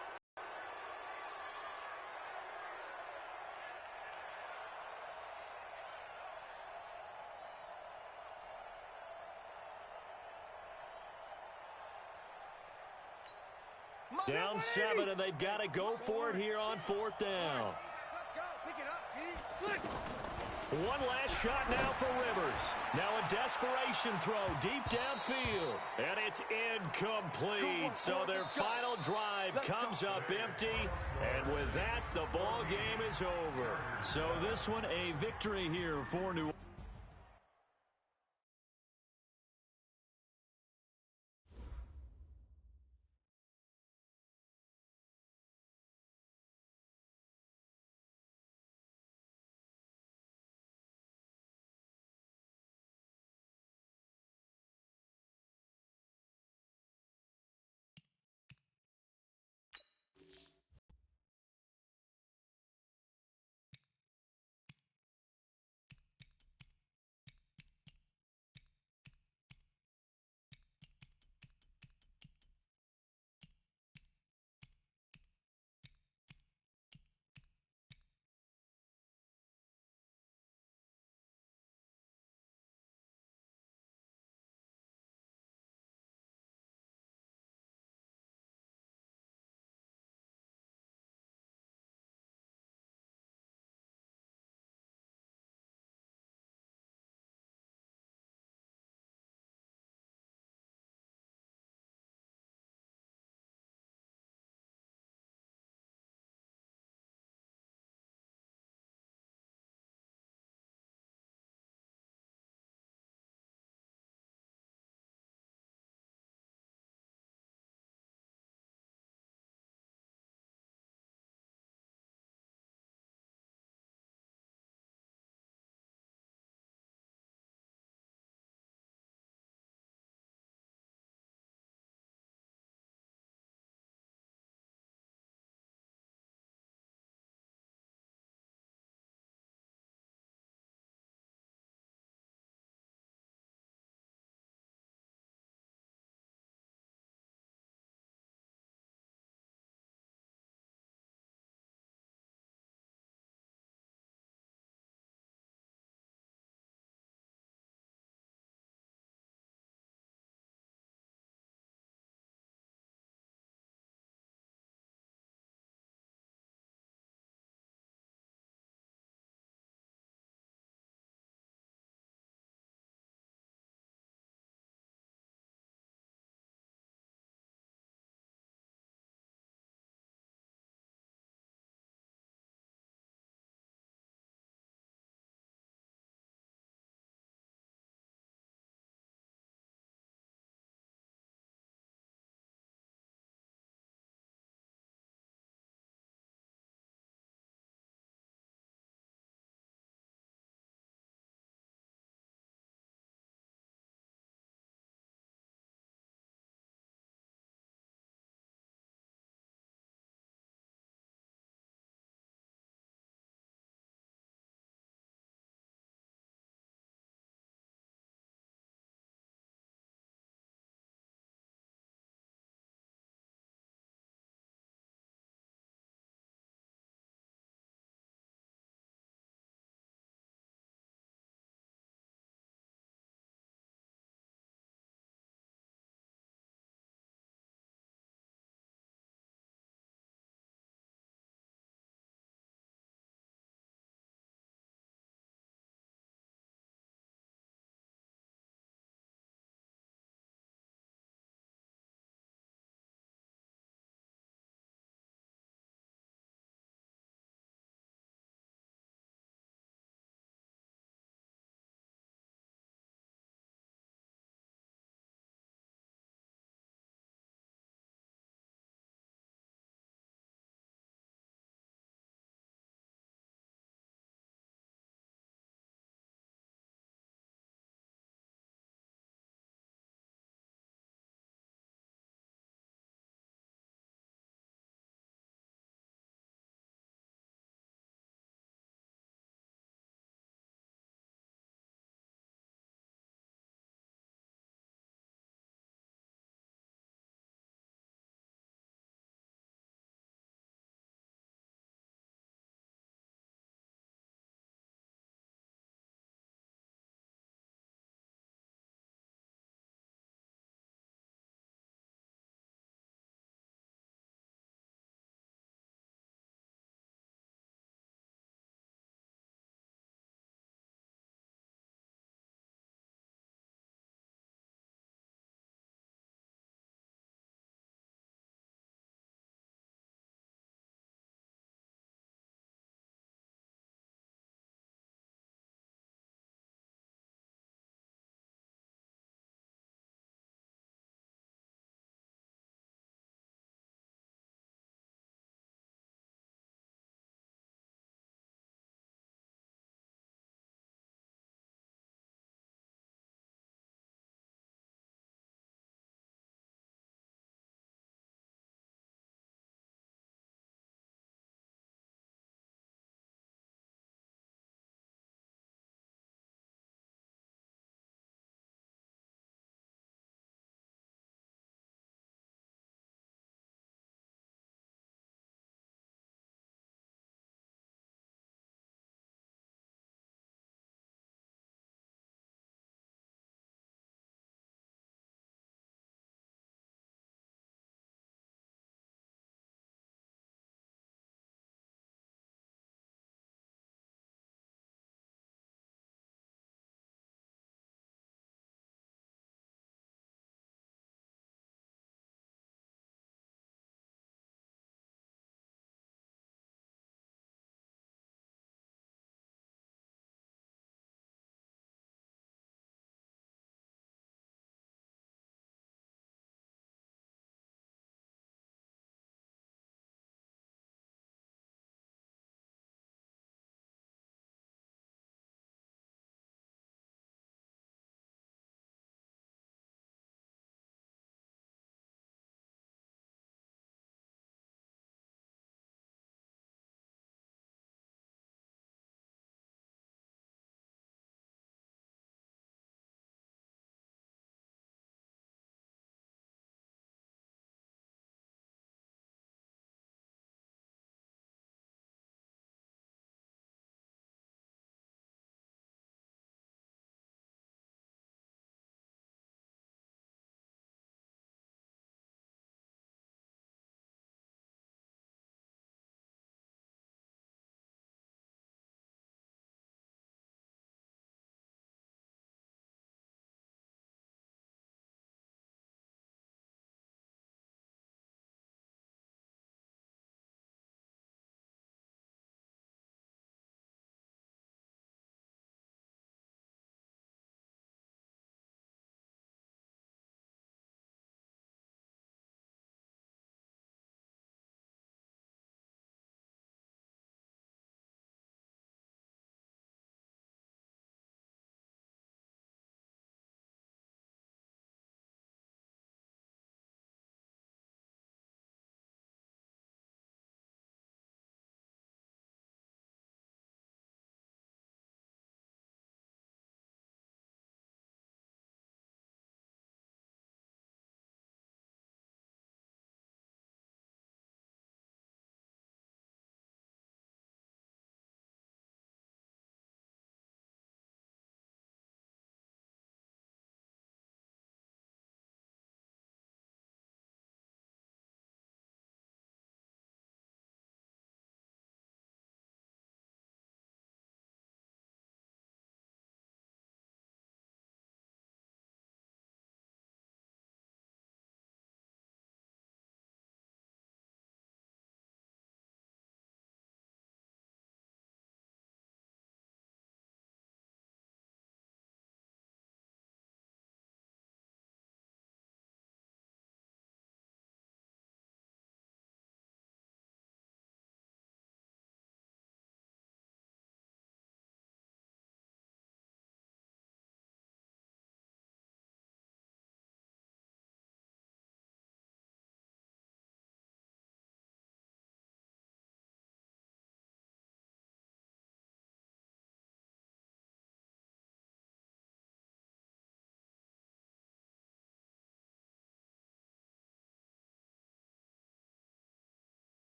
S1: Down 7, and they've got to go for it here on 4th down. One last shot now for Rivers. Now a desperation throw deep downfield. And it's incomplete. So their final drive comes up empty. And with that, the ball game is over.
S5: So this one a victory here for New Orleans.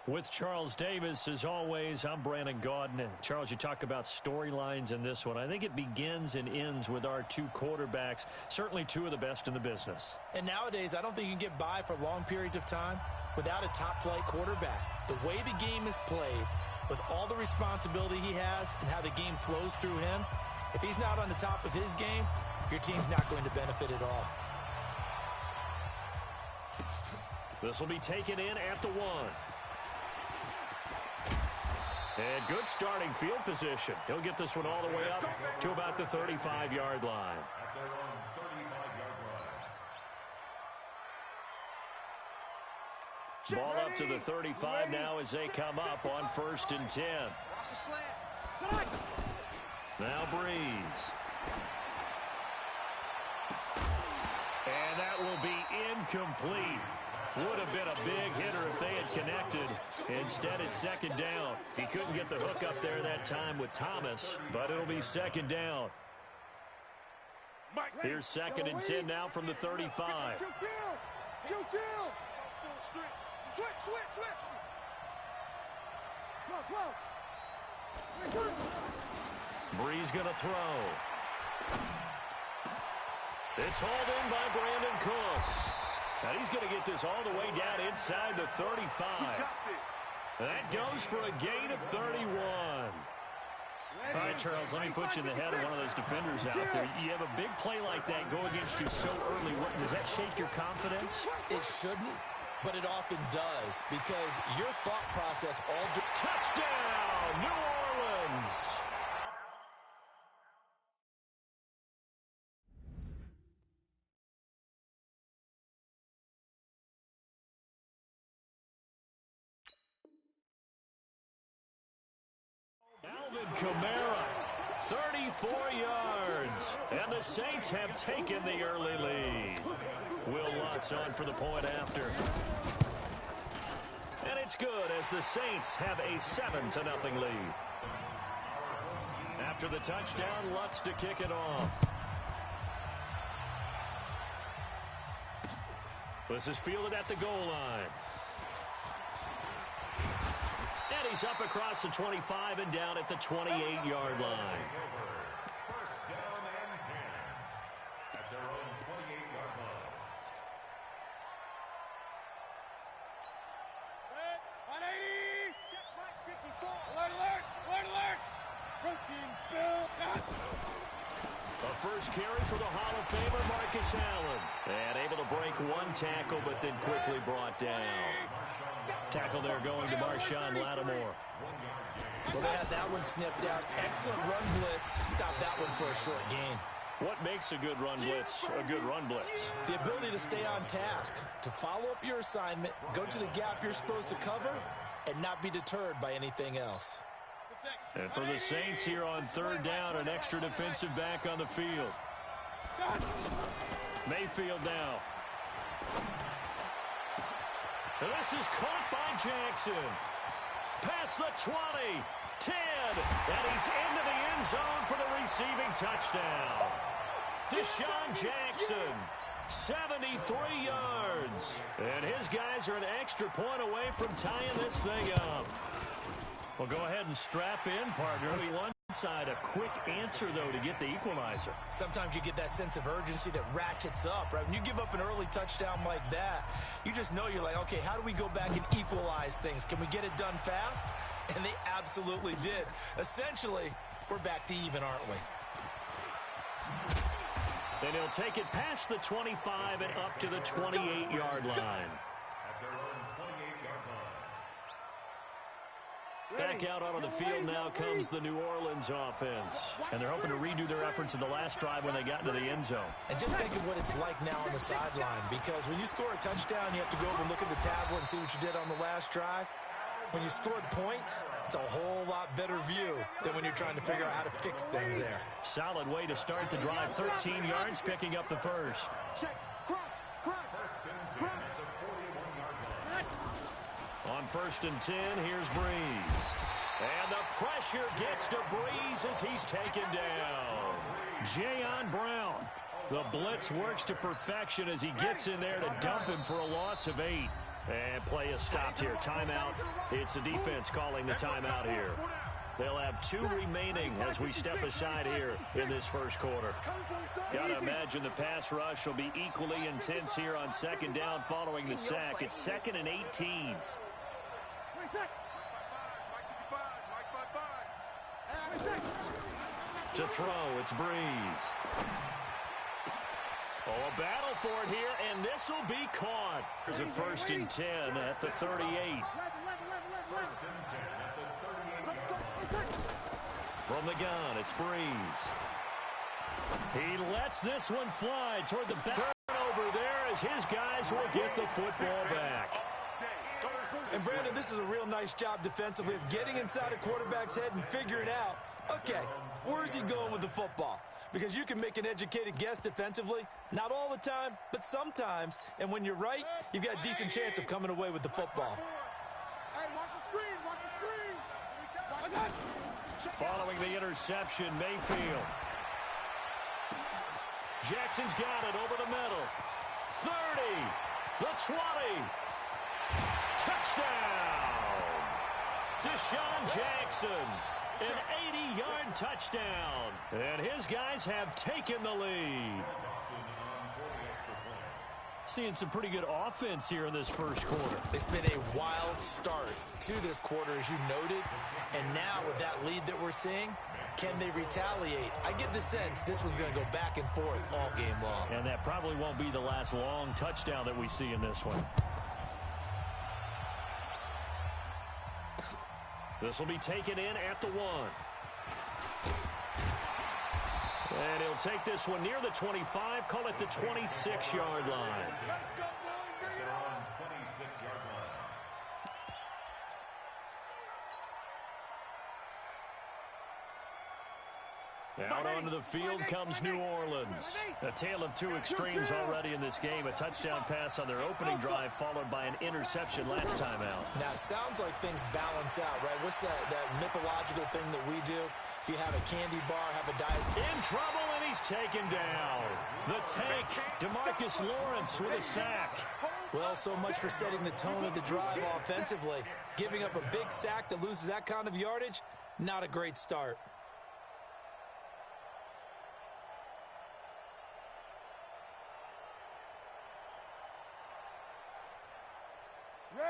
S1: With Charles Davis, as always, I'm Brandon Gaudin. Charles, you talk about storylines in this one. I think it begins and ends with our two quarterbacks, certainly two of the best in the business.
S3: And nowadays, I don't think you can get by for long periods of time without a top-flight quarterback. The way the game is played, with all the responsibility he has and how the game flows through him, if he's not on the top of his game, your team's not going to benefit at all.
S1: This will be taken in at the 1. And good starting field position. He'll get this one all the way up to about the 35-yard line.
S4: At their own 35-yard line.
S1: Ball up to the 35 now as they come up on 1st and 10.
S2: Watch the slant.
S1: Now Breeze. And that will be incomplete. Would have been a big hitter if they had connected. Instead, it's 2nd down. He couldn't get the hook up there that time with Thomas, but it'll be 2nd down. Here's 2nd and 10 now from the 35. Breeze going to throw. It's hauled in by Brandon Cooks. And he's going to get this all the way down inside the 35. That goes for a gain of 31. All right, Charles, let me put you in the head of one of those defenders out there. You have a big play like that go against you so early. Does that shake your confidence?
S3: It shouldn't, but it often does because your thought process all...
S1: Touchdown, New Orleans! Alvin Kamara, 34 yards, and the Saints have taken the early lead. Will Lutz on for the point after. And it's good as the Saints have a 7-0 lead. After the touchdown, Lutz to kick it off. This is fielded at the goal line. And he's up across the 25 and down at the 28-yard line.
S4: First down and 10 at their own 28-yard line.
S2: 180. Check Mike 54. Alert, alert, alert, alert. Protein spill.
S1: A first carry for the Hall of Famer Marcus Allen. And able to break one tackle, but then quickly brought down. Tackle there going to Marshawn Lattimore.
S3: Well, they had that one snipped out. Excellent run blitz. Stop that one for a short gain.
S1: What makes a good run blitz a good run blitz?
S3: The ability to stay on task, to follow up your assignment, go to the gap you're supposed to cover, and not be deterred by anything else.
S1: And for the Saints here on 3rd down, an extra defensive back on the field. Mayfield now. This is caught by Jackson. Past the 20, 10, and he's into the end zone for the receiving touchdown. Deshaun Jackson, 73 yards. And his guys are an extra point away from tying this thing up. Well, go ahead and strap in, partner. One side, a quick answer, though, to get the equalizer.
S3: Sometimes you get that sense of urgency that ratchets up, right? When you give up an early touchdown like that, you just know you're like, okay, how do we go back and equalize things? Can we get it done fast? And they absolutely did. Essentially, we're back to even, aren't we?
S1: Then he'll take it past the 25 and up to the 28-yard line.
S4: At their own 28-yard line.
S1: Back out onto the field now comes the New Orleans offense. And they're hoping to redo their efforts in the last drive when they got into the end zone.
S3: And just think of what it's like now on the sideline, because when you score a touchdown, you have to go over and look at the tablet and see what you did on the last drive. When you scored points, it's a whole lot better view than when you're trying to figure out how to fix things there.
S1: Solid way to start the drive. 13 yards, picking up the first.
S2: Check. Crunch. Crunch. Crunch.
S1: On 1st and 10, here's Breeze. And the pressure gets to Breeze as he's taken down. Jayon Brown. The blitz works to perfection as he gets in there to dump him for a loss of 8. And play is stopped here. Timeout. It's the defense calling the timeout here. They'll have 2 remaining as we step aside here in this first quarter. Got to imagine the pass rush will be equally intense here on second down following the sack. It's 2nd and 18. To throw, it's Breeze. Oh, a battle for it here, and this will be caught. There's a 1st and 10 at the 38. From the gun, it's Breeze. He lets this one fly toward the back. Turnover there as his guys will get the football back.
S3: And Brandon, this is a real nice job defensively of getting inside a quarterback's head and figuring out, okay, where's he going with the football? Because you can make an educated guess defensively, not all the time, but sometimes. And when you're right, you've got a decent chance of coming away with the football.
S2: Hey, watch the screen, watch the screen.
S1: Following the interception, Mayfield. Jackson's got it over the middle. 30, the 20. Touchdown! Deshaun Jackson. An 80-yard touchdown. And his guys have taken the lead. Seeing some pretty good offense here in this first quarter.
S3: It's been a wild start to this quarter, as you noted. And now with that lead that we're seeing, can they retaliate? I get the sense this one's going to go back and forth all game long.
S1: And that probably won't be the last long touchdown that we see in this one. This will be taken in at the 1. And he'll take this one near the 25, call it the 26-yard line. Out onto the field comes New Orleans. A tale of 2 extremes already in this game. A touchdown pass on their opening drive followed by an interception last time out.
S3: Now, it sounds like things balance out, right? What's that mythological thing that we do? If you have a candy bar, have a diet.
S1: In trouble, and he's taken down. The tank, DeMarcus Lawrence with a sack.
S3: Well, so much for setting the tone of the drive offensively. Giving up a big sack that loses that kind of yardage, not a great start.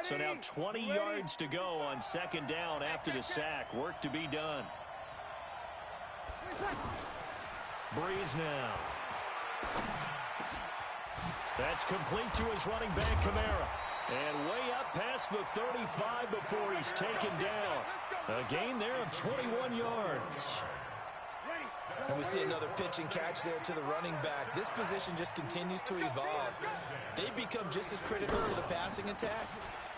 S1: So now 20 yards to go on second down after the sack. Work to be done. Breeze now. That's complete to his running back, Kamara. And way up past the 35 before he's taken down. A gain there of 21 yards.
S3: And we see another pitch and catch there to the running back. This position just continues to evolve. They become just as critical to the passing attack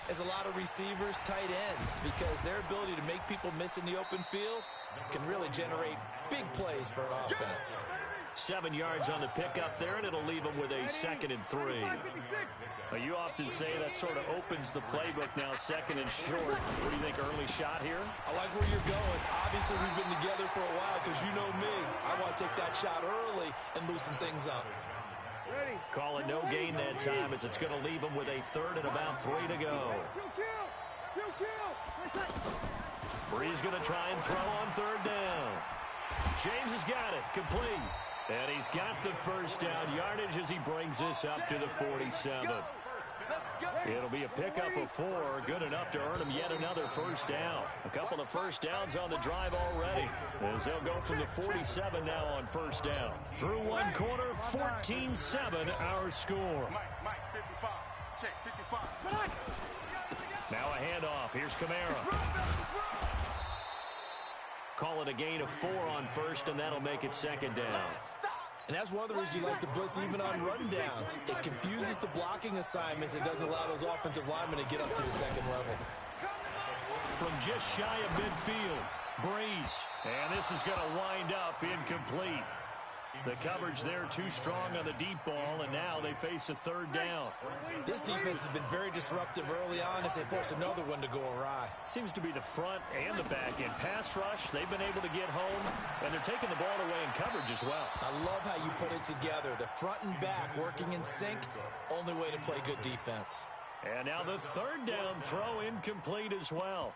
S3: as a lot of receivers, tight ends, because their ability to make people miss in the open field can really generate big plays for an offense.
S1: 7 yards on the pickup there, and it'll leave them with a 2nd and 3. You often say that sort of opens the playbook now, 2nd and short. What do you think, early shot here?
S3: I like where you're going. Obviously, we've been together for a while because you know me. I want to take that shot early and loosen things up.
S1: Call it no gain that time as it's going to leave them with a 3rd and about 3 to go. Breeze going to try and throw on 3rd down. James has got it, complete. And he's got the first down yardage as he brings this up to the 47. It'll be a pickup of 4, good enough to earn him yet another first down. A couple of first downs on the drive already, as they'll go from the 47 now on first down. Through one quarter, 14-7 our score. Now a handoff. Here's Kamara. Call it a gain of 4 on first, and that'll make it 2nd down.
S3: And that's one of the reasons you like to blitz even on run downs. It confuses the blocking assignments. It doesn't allow those offensive linemen to get up to the 2nd level.
S1: From just shy of midfield, Breeze. And this is going to wind up incomplete. The coverage there too strong on the deep ball, and now they face a 3rd down.
S3: This defense has been very disruptive early on as they force another one to go awry.
S1: Seems to be the front and the back end. Pass rush, they've been able to get home, and they're taking the ball away in coverage as well.
S3: I love how you put it together. The front and back working in sync, only way to play good defense.
S1: And now the third down throw incomplete as well.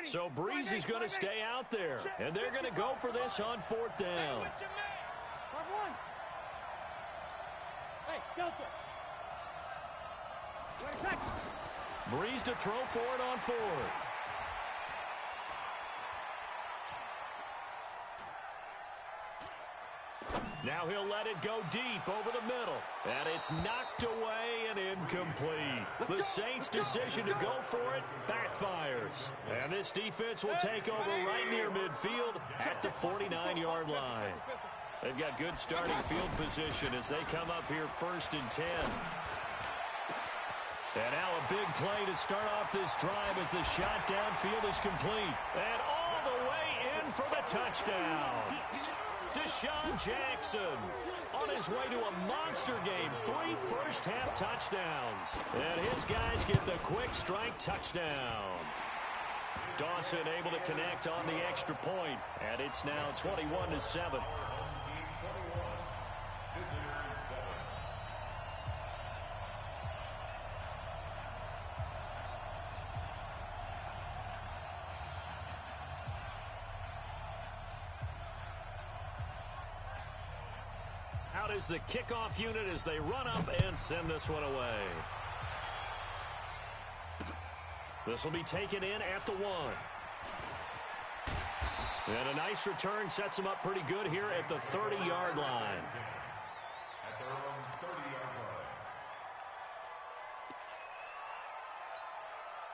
S1: So Breeze is going to stay out there, and they're going to go for this on 4th down.
S2: Hey, Delta.
S1: Breeze to throw for it on 4th. Now he'll let it go deep over the middle. And it's knocked away and incomplete. The Saints' decision to go for it backfires. And this defense will take over right near midfield at the 49-yard line. They've got good starting field position as they come up here 1st and 10. And now a big play to start off this drive as the shot downfield is complete. And all the way in for the touchdown. Deshaun Jackson on his way to a monster game. 3 first-half touchdowns. And his guys get the quick strike touchdown. Dawson able to connect on the extra point. And it's now 21-7. Out is the kickoff unit as they run up and send this one away. This will be taken in at the 1. And a nice return sets them up pretty good here at the 30-yard line.
S4: At their own 30-yard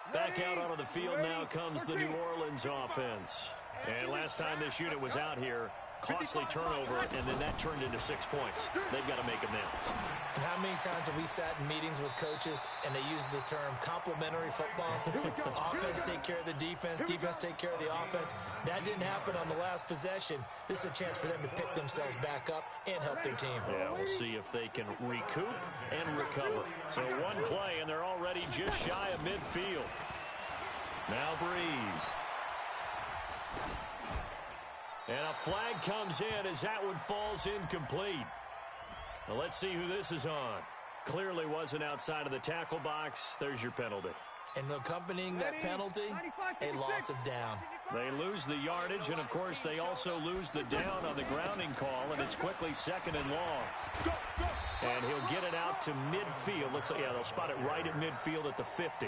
S4: line.
S1: Back out onto the field now comes the New Orleans offense. And last time this unit was out here, costly turnover, and then that turned into 6 points. They've got to make amends.
S3: And how many times have we sat in meetings with coaches and they use the term complementary football? Offense take care of the defense, defense take care of the offense. That didn't happen on the last possession. This is a chance for them to pick themselves back up and help their team.
S1: Yeah, we'll see if they can recoup and recover. So one play, and they're already just shy of midfield. Now Breeze. And a flag comes in as that one falls incomplete. Well, let's see who this is on. Clearly wasn't outside of the tackle box. There's your penalty.
S3: And accompanying that penalty, a loss of down.
S1: They lose the yardage, and, of course, they also lose the down on the grounding call, and it's quickly 2nd and long. And he'll get it out to midfield. Looks like, yeah, they'll spot it right at midfield at the 50.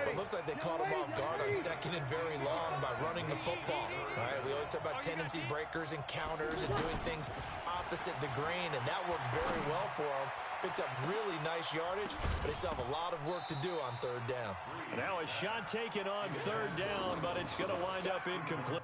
S3: It looks like they caught him off guard on 2nd and very long by running the football. Right? We always talk about tendency breakers and counters and doing things opposite the grain, and that worked very well for them. Picked up really nice yardage, but they still have a lot of work to do on 3rd down.
S1: Now a shot taken on 3rd down, but it's going to wind up incomplete.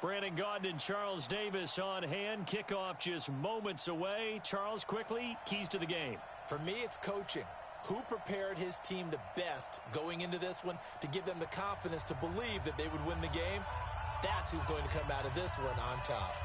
S1: Brandon Gaudin and Charles Davis on hand. Kickoff just moments away. Charles, quickly, keys to the game.
S3: For me, it's coaching. Who prepared his team the best going into this one to give them the confidence to believe that they would win the game? That's who's going to come out of this one on top.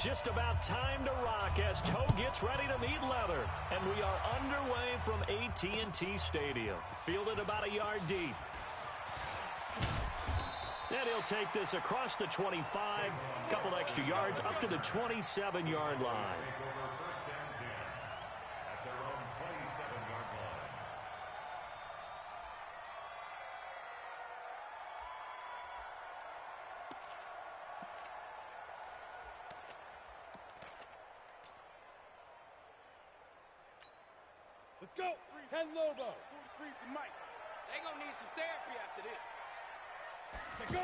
S1: Just about time to rock as Toe gets ready to meet leather. And we are underway from AT&T Stadium. Fielded about a yard deep. And he'll take this across the 25. Couple extra yards up to the 27-yard line.
S2: Let's go. 10 Lobo. 43's the mic. They gonna need some therapy after this. Let's go.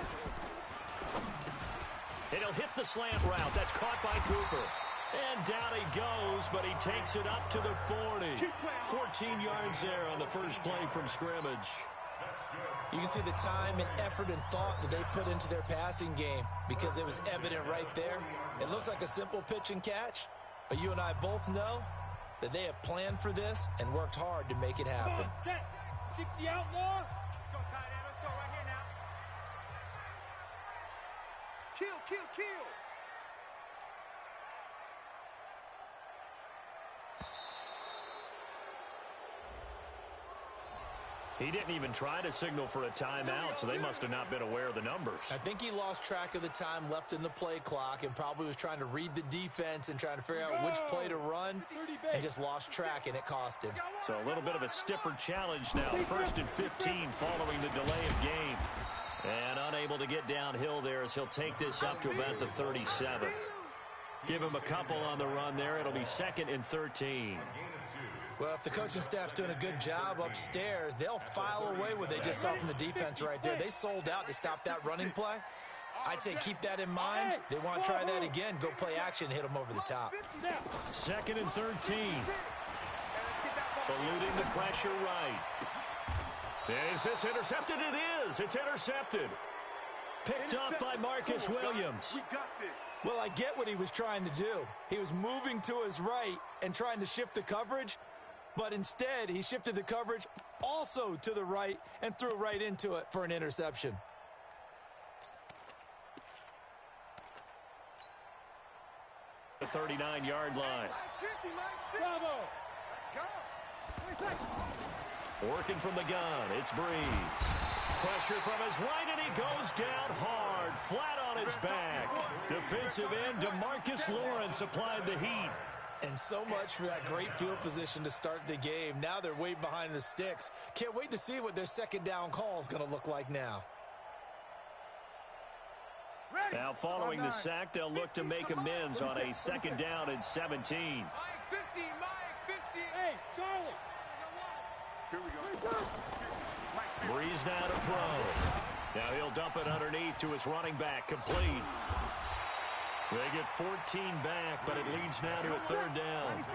S1: And he'll hit the slant route. That's caught by Cooper. And down he goes, but he takes it up to the 40. 14 yards there on the first play from scrimmage.
S3: You can see the time and effort and thought that they put into their passing game because it was evident right there. It looks like a simple pitch and catch, but you and I both know that they have planned for this and worked hard to make it happen.
S2: 60 outlaw. Let's go, tight end. Let's go right here now. Kill, kill, kill.
S1: He didn't even try to signal for a timeout, so they must have not been aware of the numbers.
S3: I think he lost track of the time left in the play clock and probably was trying to read the defense and trying to figure out which play to run and just lost track, and it cost him.
S1: So a little bit of a stiffer challenge now. 1st and 15 following the delay of game. And unable to get downhill there as he'll take this up to about the 37. Give him a couple on the run there. It'll be 2nd and 13.
S3: Well, if the coaching staff's doing a good job upstairs, they'll file away what they just saw from the defense right there. They sold out to stop that running play. I'd say keep that in mind. They want to try that again. Go play action, hit them over the top.
S1: 2nd and 13. Eluding the pressure right. Is this intercepted? It is. It's intercepted. Picked up by Marcus Williams.
S2: We got this.
S3: Well, I get what he was trying to do. He was moving to his right and trying to shift the coverage, but instead he shifted the coverage also to the right and threw right into it for an interception.
S1: The 39-yard line.
S2: Bravo. Let's go.
S1: Working from the gun, it's Breeze. Pressure from his right, and he goes down hard, flat on his back. Defensive end DeMarcus Lawrence applied the heat.
S3: And so much for that great field position to start the game. Now they're way behind the sticks. Can't wait to see what their second down call is going to look like now.
S1: Now following the sack, they'll look to make amends on a 2nd down and 17.
S2: Mike 50, Mike 50. Hey, Charlie. Here we go.
S1: Breeze now to throw. Now he'll dump it underneath to his running back, complete. They get 14 back, but it leads now to a 3rd down.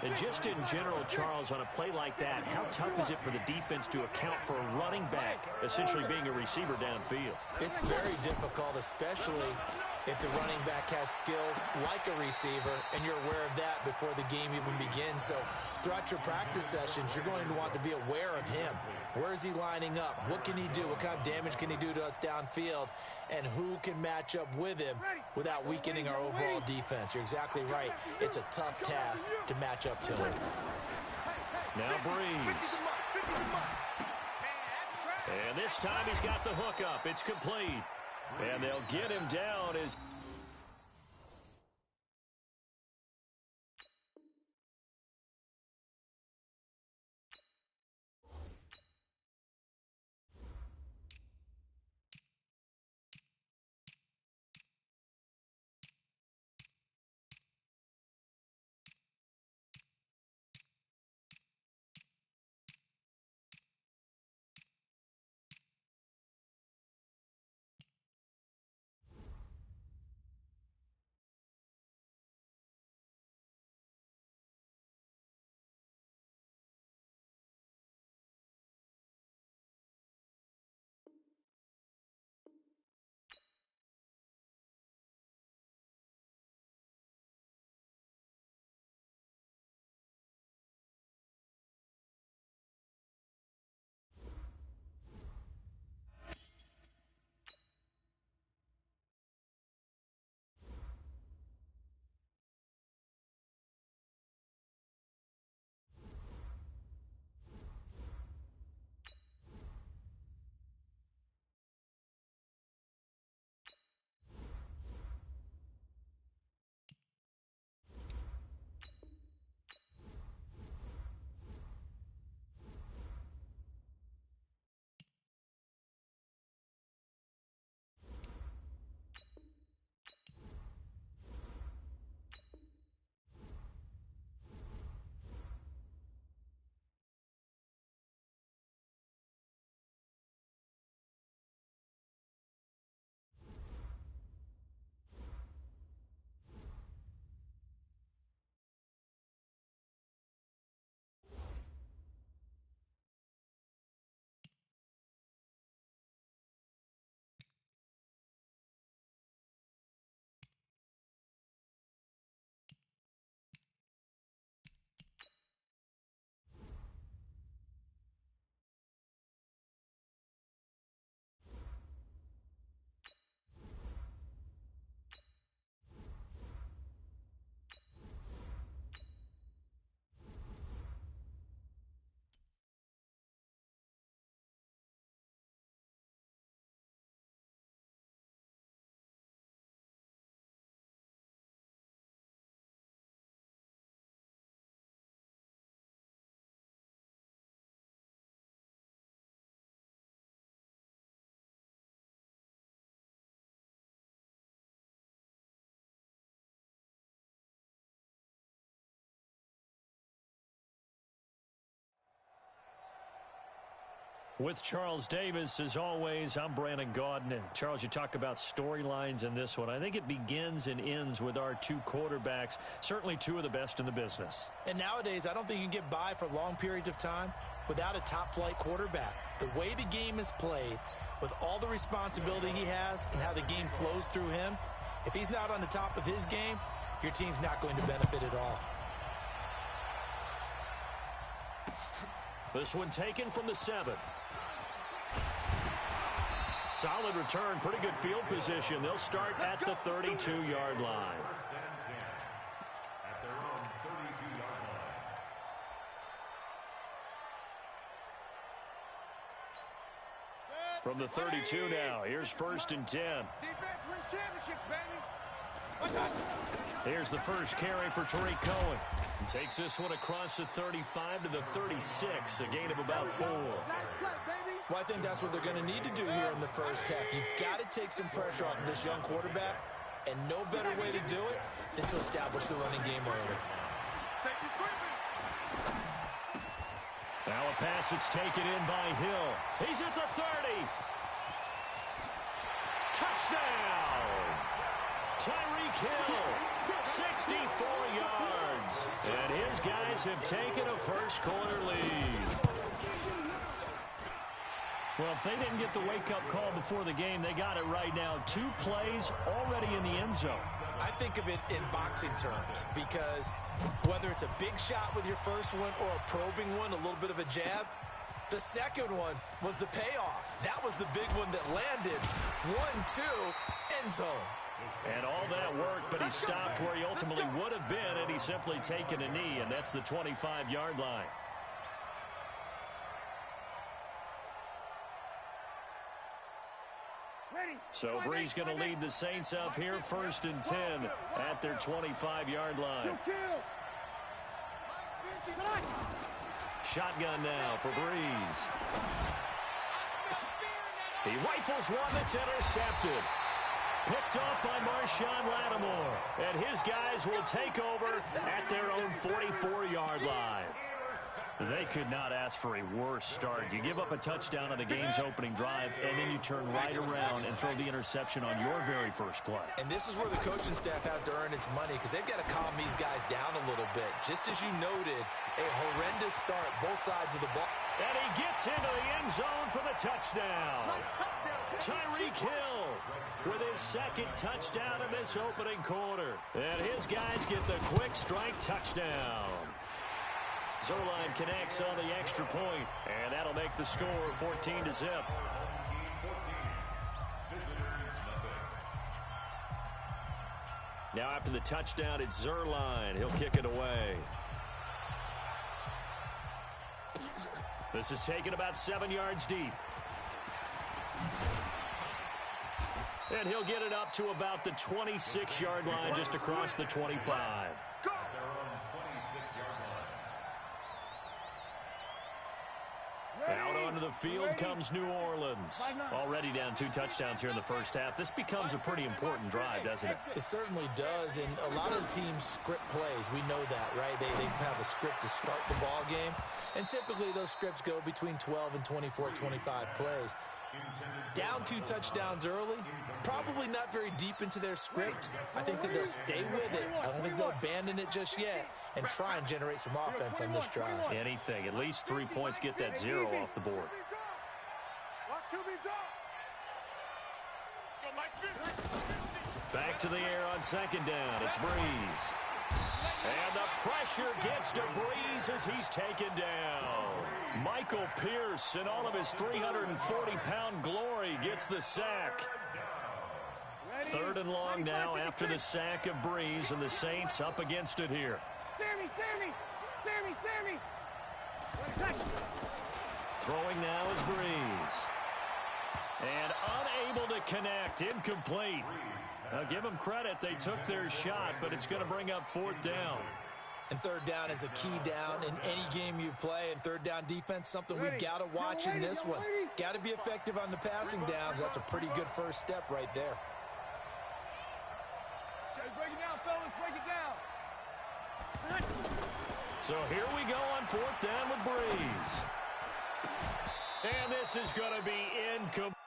S1: And just in general, Charles, on a play like that, how tough is it for the defense to account for a running back essentially being a receiver downfield?
S3: It's very difficult, especially if the running back has skills like a receiver, and you're aware of that before the game even begins. So throughout your practice sessions, you're going to want to be aware of him. Where is he lining up? What can he do? What kind of damage can he do to us downfield? And who can match up with him without weakening our overall defense? You're exactly right. It's a tough task to match up to him.
S1: Now Breeze. And this time he's got the hook up. It's complete. And they'll get him down as With Charles Davis, as always, I'm Brandon Gaudin. Charles, you talk about storylines in this one. I think it begins and ends with our two quarterbacks, certainly two of the best in the business.
S3: And nowadays, I don't think you can get by for long periods of time without a top-flight quarterback. The way the game is played, with all the responsibility he has and how the game flows through him, if he's not on the top of his game, your team's not going to benefit at all.
S1: This one taken from the 7. Solid return, pretty good field position. They'll start at the 32-yard line.
S4: First and 10 at their own 32-yard line.
S1: From the 32 now, here's first and 10.
S2: Defense wins championships, baby.
S1: Here's the first carry for Tariq Cohen. He takes this one across the 35 to the 36, a gain of about 4.
S3: Well, I think that's what they're going to need to do here in the first half. You've got to take some pressure off of this young quarterback, and no better way to do it than to establish the running game early.
S1: Now a pass that's taken in by Hill. He's at the 30. Touchdown! Tyreek Hill, 64 yards. And his guys have taken a first-quarter lead. Well, if they didn't get the wake-up call before the game, they got it right now. 2 plays already in the end zone.
S3: I think of it in boxing terms because whether it's a big shot with your first one or a probing one, a little bit of a jab, the second one was the payoff. That was the big one that landed. 1-2, end zone.
S1: And all that worked, but he stopped where he ultimately would have been, and he's simply taken a knee, and that's the 25-yard line. So Brees going to lead the Saints up here, first and 10 at their 25-yard line. Shotgun now for Brees. He rifles one that's intercepted. Picked off by Marshawn Lattimore. And his guys will take over at their own 44-yard line. They could not ask for a worse start. You give up a touchdown on the game's opening drive, and then you turn right around and throw the interception on your very first play.
S3: And this is where the coaching staff has to earn its money because they've got to calm these guys down a little bit. Just as you noted, a horrendous start, both sides of the ball.
S1: And he gets into the end zone for the touchdown. Tyreek Hill with his second touchdown in this opening quarter. And his guys get the quick strike touchdown. Zerline connects on the extra point, and that'll make the score 14-0. Now after the touchdown, it's Zerline. He'll kick it away. This is taken about 7 yards deep. And he'll get it up to about the 26-yard line, just across the 25. Out onto the field comes New Orleans. Already down 2 touchdowns here in the first half. This becomes a pretty important drive, doesn't it?
S3: It certainly does, and a lot of the teams script plays. We know that, right? They have a script to start the ball game, and typically those scripts go between 12 and 24, 25 plays. Down 2 touchdowns early, probably not very deep into their script. I think that they'll stay with it. I don't think they'll abandon it just yet and try and generate some offense on this drive.
S1: Anything. At least 3 points, get that 0 off the board. Back to the air on second down. It's Brees. And the pressure gets to Brees as he's taken down. Michael Pierce, in all of his 340-pound glory, gets the sack. 3rd and long now after the sack of Brees, and the Saints up against it here.
S2: Sammy!
S1: Throwing now is Brees. And unable to connect, incomplete. Now give them credit, they took their shot, but it's going to bring up 4th down.
S3: And 3rd down is a key down in any game you play, and 3rd down defense, something we've got to watch in this one. Got to be effective on the passing downs. That's a pretty good first step right there.
S2: Break it down, fellas, break it down.
S1: So here we go on 4th down with Brees. And this is going to be incomplete.